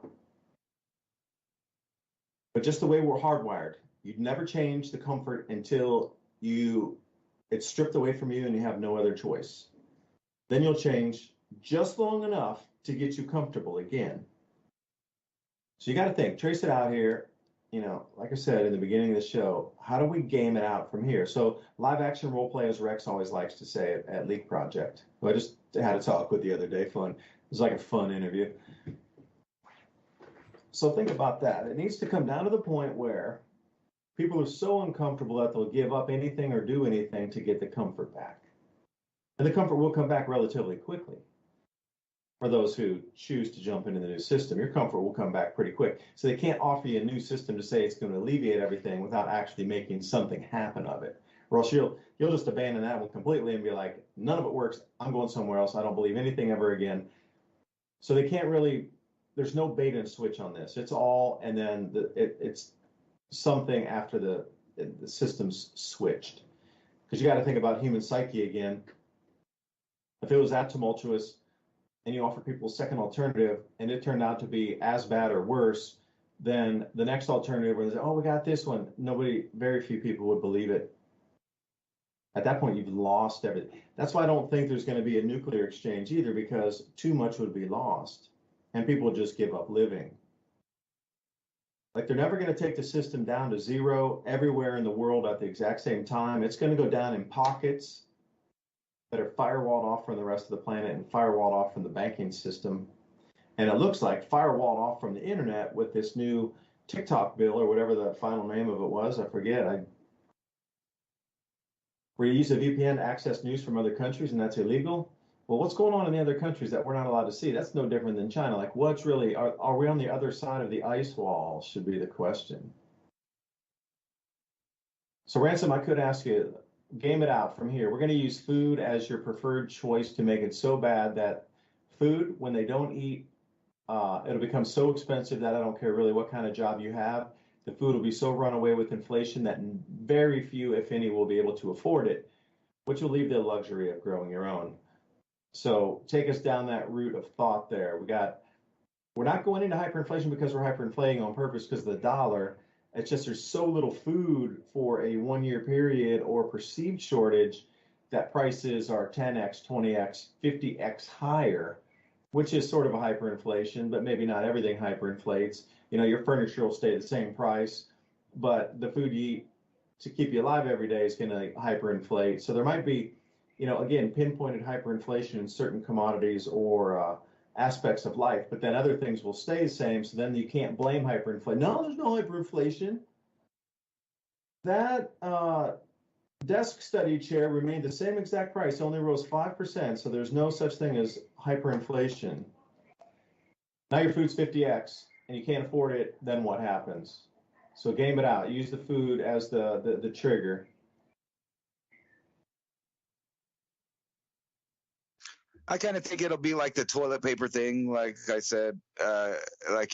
But just the way we're hardwired, you'd never change the comfort until it's stripped away from you and you have no other choice. Then you'll change just long enough to get you comfortable again. So you got to think, trace it out here. You know, like I said in the beginning of the show, how do we game it out from here? So live action role play, as Rex always likes to say at Leak Project, who I just had a talk with the other day. Fun. It was like a fun interview. So think about that. It needs to come down to the point where people are so uncomfortable that they'll give up anything or do anything to get the comfort back. And the comfort will come back relatively quickly. For those who choose to jump into the new system, your comfort will come back pretty quick. So they can't offer you a new system to say it's going to alleviate everything without actually making something happen of it. Or else you'll just abandon that one completely and be like, none of it works. I'm going somewhere else. I don't believe anything ever again. So they can't really, there's no bait and switch on this. It's all, and then it's something after the system's switched. Because you got to think about human psyche again. If it was that tumultuous, and you offer people a second alternative, and it turned out to be as bad or worse, then the next alternative was, oh, we got this one. Very few people would believe it. At that point, you've lost everything. That's why I don't think there's going to be a nuclear exchange either, because too much would be lost, and people would just give up living. Like, they're never going to take the system down to zero everywhere in the world at the exact same time. It's going to go down in pockets that are firewalled off from the rest of the planet and firewalled off from the banking system. And it looks like firewalled off from the internet with this new TikTok bill, or whatever the final name of it was. I forget. Where you use a VPN to access news from other countries, and that's illegal. Well, what's going on in the other countries that we're not allowed to see? That's no different than China. Like, what's really, are we on the other side of the ice wall, should be the question. So Ransom, I could ask you, game it out from here. We're going to use food as your preferred choice to make it so bad that food, when they don't eat, it'll become so expensive that I don't care really what kind of job you have. The food will be so run away with inflation that very few, if any, will be able to afford it, which will leave the luxury of growing your own. So take us down that route of thought there. We're not going into hyperinflation because we're hyperinflating on purpose because of the dollar. It's just there's so little food for a 1 year period or perceived shortage that prices are 10x, 20x, 50x higher, which is sort of a hyperinflation, but maybe not everything hyperinflates. You know, your furniture will stay the same price, but the food you eat to keep you alive every day is going to hyperinflate. So there might be, you know, again, pinpointed hyperinflation in certain commodities or aspects of life, but then other things will stay the same. So then you can't blame hyperinflation. No, there's no hyperinflation. That desk study chair remained the same exact price, only rose 5%. So there's no such thing as hyperinflation. Now your food's 50x and you can't afford it. Then what happens? So game it out. Use the food as the trigger. I kind of think it'll be like the toilet paper thing. Like I said, like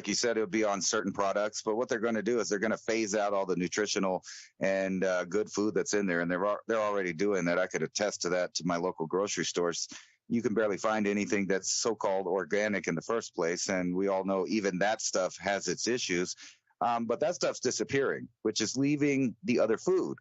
you said, it'll be on certain products. But what they're going to do is they're going to phase out all the nutritional and good food that's in there, and they're already doing that. I could attest to that to my local grocery stores. You can barely find anything that's so-called organic in the first place, and we all know even that stuff has its issues. But that stuff's disappearing, which is leaving the other food,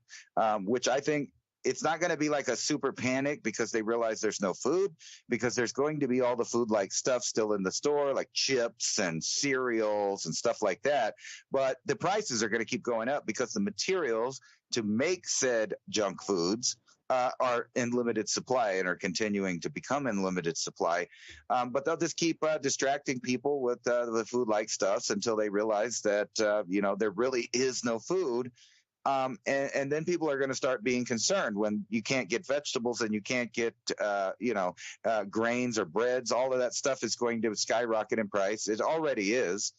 which I think it's not going to be like a super panic because they realize there's no food, because there's going to be all the food like stuff still in the store, like chips and cereals and stuff like that. But the prices are going to keep going up because the materials to make said junk foods are in limited supply and are continuing to become in limited supply. But they'll just keep distracting people with the food-like stuffs until they realize that, there really is no food. And then people are going to start being concerned when you can't get vegetables and you can't get, grains or breads. All of that stuff is going to skyrocket in price. It already is.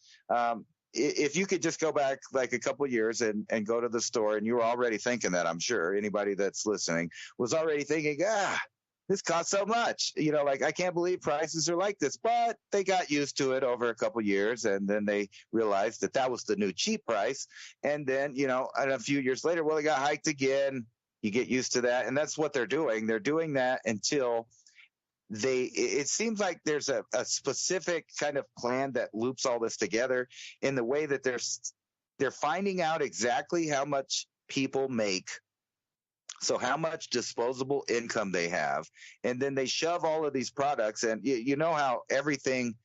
If you could just go back like a couple of years and go to the store, and you were already thinking that, I'm sure anybody that's listening was already thinking, this costs so much, I can't believe prices are like this, but they got used to it over a couple of years. And then they realized that was the new cheap price. And then, and a few years later, well, it got hiked again. You get used to that. And that's what they're doing. They're doing that until it seems like there's a specific kind of plan that loops all this together in the way that they're finding out exactly how much people make. So how much disposable income they have, and then they shove all of these products, and you know how everything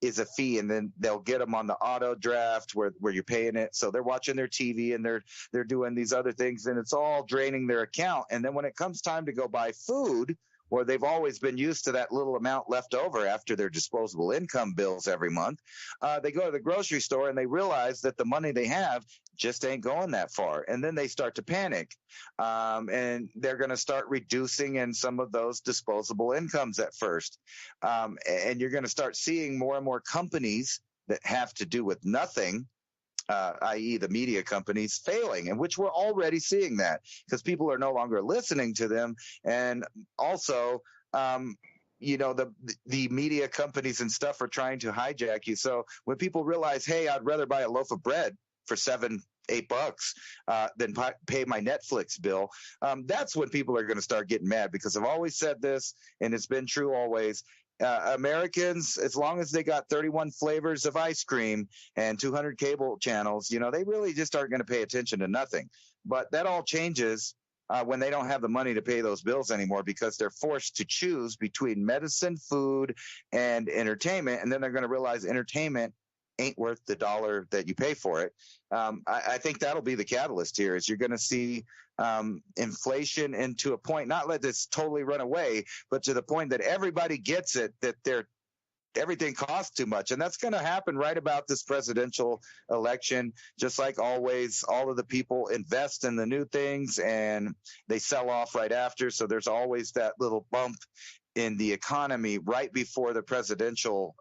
is a fee, and then they'll get them on the auto draft where you're paying it. So they're watching their TV and they're doing these other things, and it's all draining their account. And then when it comes time to go buy food, where they've always been used to that little amount left over after their disposable income bills every month, they go to the grocery store and they realize that the money they have just ain't going that far. And then they start to panic. And they're going to start reducing in some of those disposable incomes at first. And you're going to start seeing more and more companies that have to do with nothing, i.e. the media companies, failing, and which we're already seeing that because people are no longer listening to them. And also, the media companies and stuff are trying to hijack you. So when people realize, hey, I'd rather buy a loaf of bread for $7-8 than pay my Netflix bill, that's when people are going to start getting mad, because I've always said this, and it's been true always. Americans, as long as they got 31 flavors of ice cream and 200 cable channels, they really just aren't going to pay attention to nothing. But that all changes when they don't have the money to pay those bills anymore, because they're forced to choose between medicine, food, and entertainment. And then they're going to realize entertainment ain't worth the dollar that you pay for it. I think that'll be the catalyst here, is you're going to see inflation, and to a point, not let this totally run away, but to the point that everybody gets it, that everything costs too much. And that's going to happen right about this presidential election. Just like always, all of the people invest in the new things and they sell off right after. So there's always that little bump in the economy right before the presidential,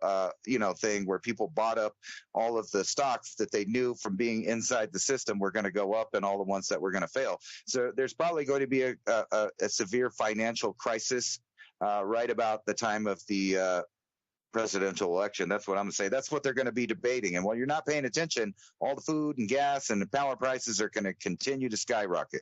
thing, where people bought up all of the stocks that they knew from being inside the system were going to go up, and all the ones that were going to fail. So there's probably going to be a severe financial crisis right about the time of the presidential election. That's what I'm going to say. That's what they're going to be debating. And while you're not paying attention, all the food and gas and the power prices are going to continue to skyrocket.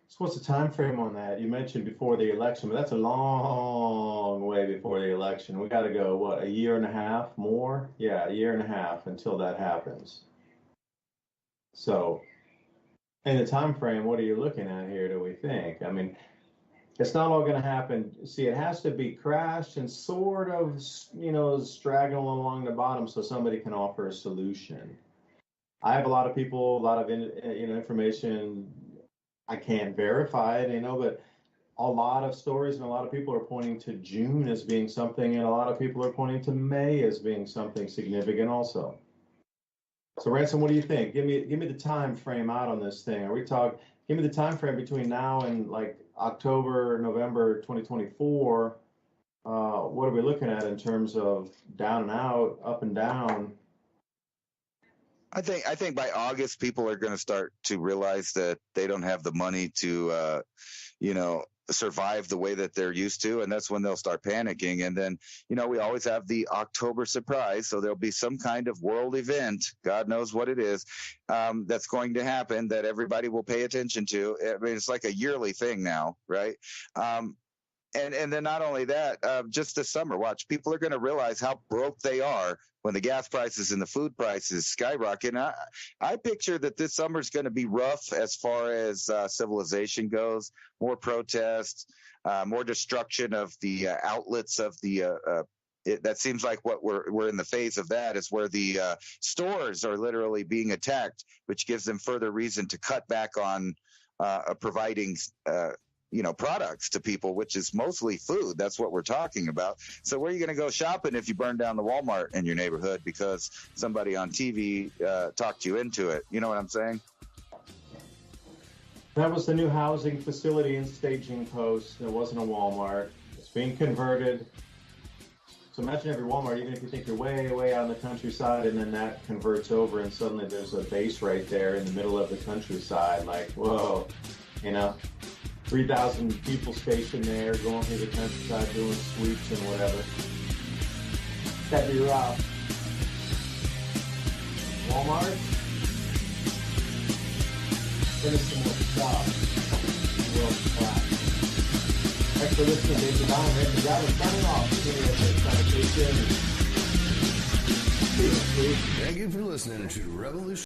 So what's the time frame on that? You mentioned before the election, but that's a long way before the election. We got to go, a year and a half more? Yeah, a year and a half until that happens. So in the time frame, what are you looking at here, do we think? I mean, it's not all going to happen. See, it has to be crashed and sort of, straggling along the bottom so somebody can offer a solution. I have a lot of people, a lot of information. I can't verify it, but a lot of stories and a lot of people are pointing to June as being something, and a lot of people are pointing to May as being something significant also. So Ransom, what do you think? Give me the time frame out on this thing. Give me the time frame between now and like October, November 2024. What are we looking at in terms of down and out, up and down? I think by August, people are going to start to realize that they don't have the money to, survive the way that they're used to. And that's when they'll start panicking. And then, we always have the October surprise. So there'll be some kind of world event, God knows what it is, that's going to happen that everybody will pay attention to. I mean, it's like a yearly thing now, right? And then not only that, just this summer, watch, people are going to realize how broke they are when the gas prices and the food prices skyrocket. And I picture that this summer is going to be rough as far as civilization goes. More protests, more destruction of the outlets of the. That seems like what we're in the phase of. That is where the stores are literally being attacked, which gives them further reason to cut back on providing products to people, which is mostly food. That's what we're talking about. So where are you going to go shopping if you burn down the Walmart in your neighborhood because somebody on TV talked you into it? You know what I'm saying? That was the new housing facility in Staging Post. It wasn't a Walmart. It's being converted. So imagine every Walmart, even if you think you're way, way out in the countryside, and then that converts over and suddenly there's a base right there in the middle of the countryside. Like, whoa, 3,000 people stationed there, going through the countryside, doing sweeps and whatever. That'd be rough. Walmart? Finish some more stuff. World class. Thanks for listening to DuByne. Ransom, Godwin signing off. Thank you for listening to Revolution.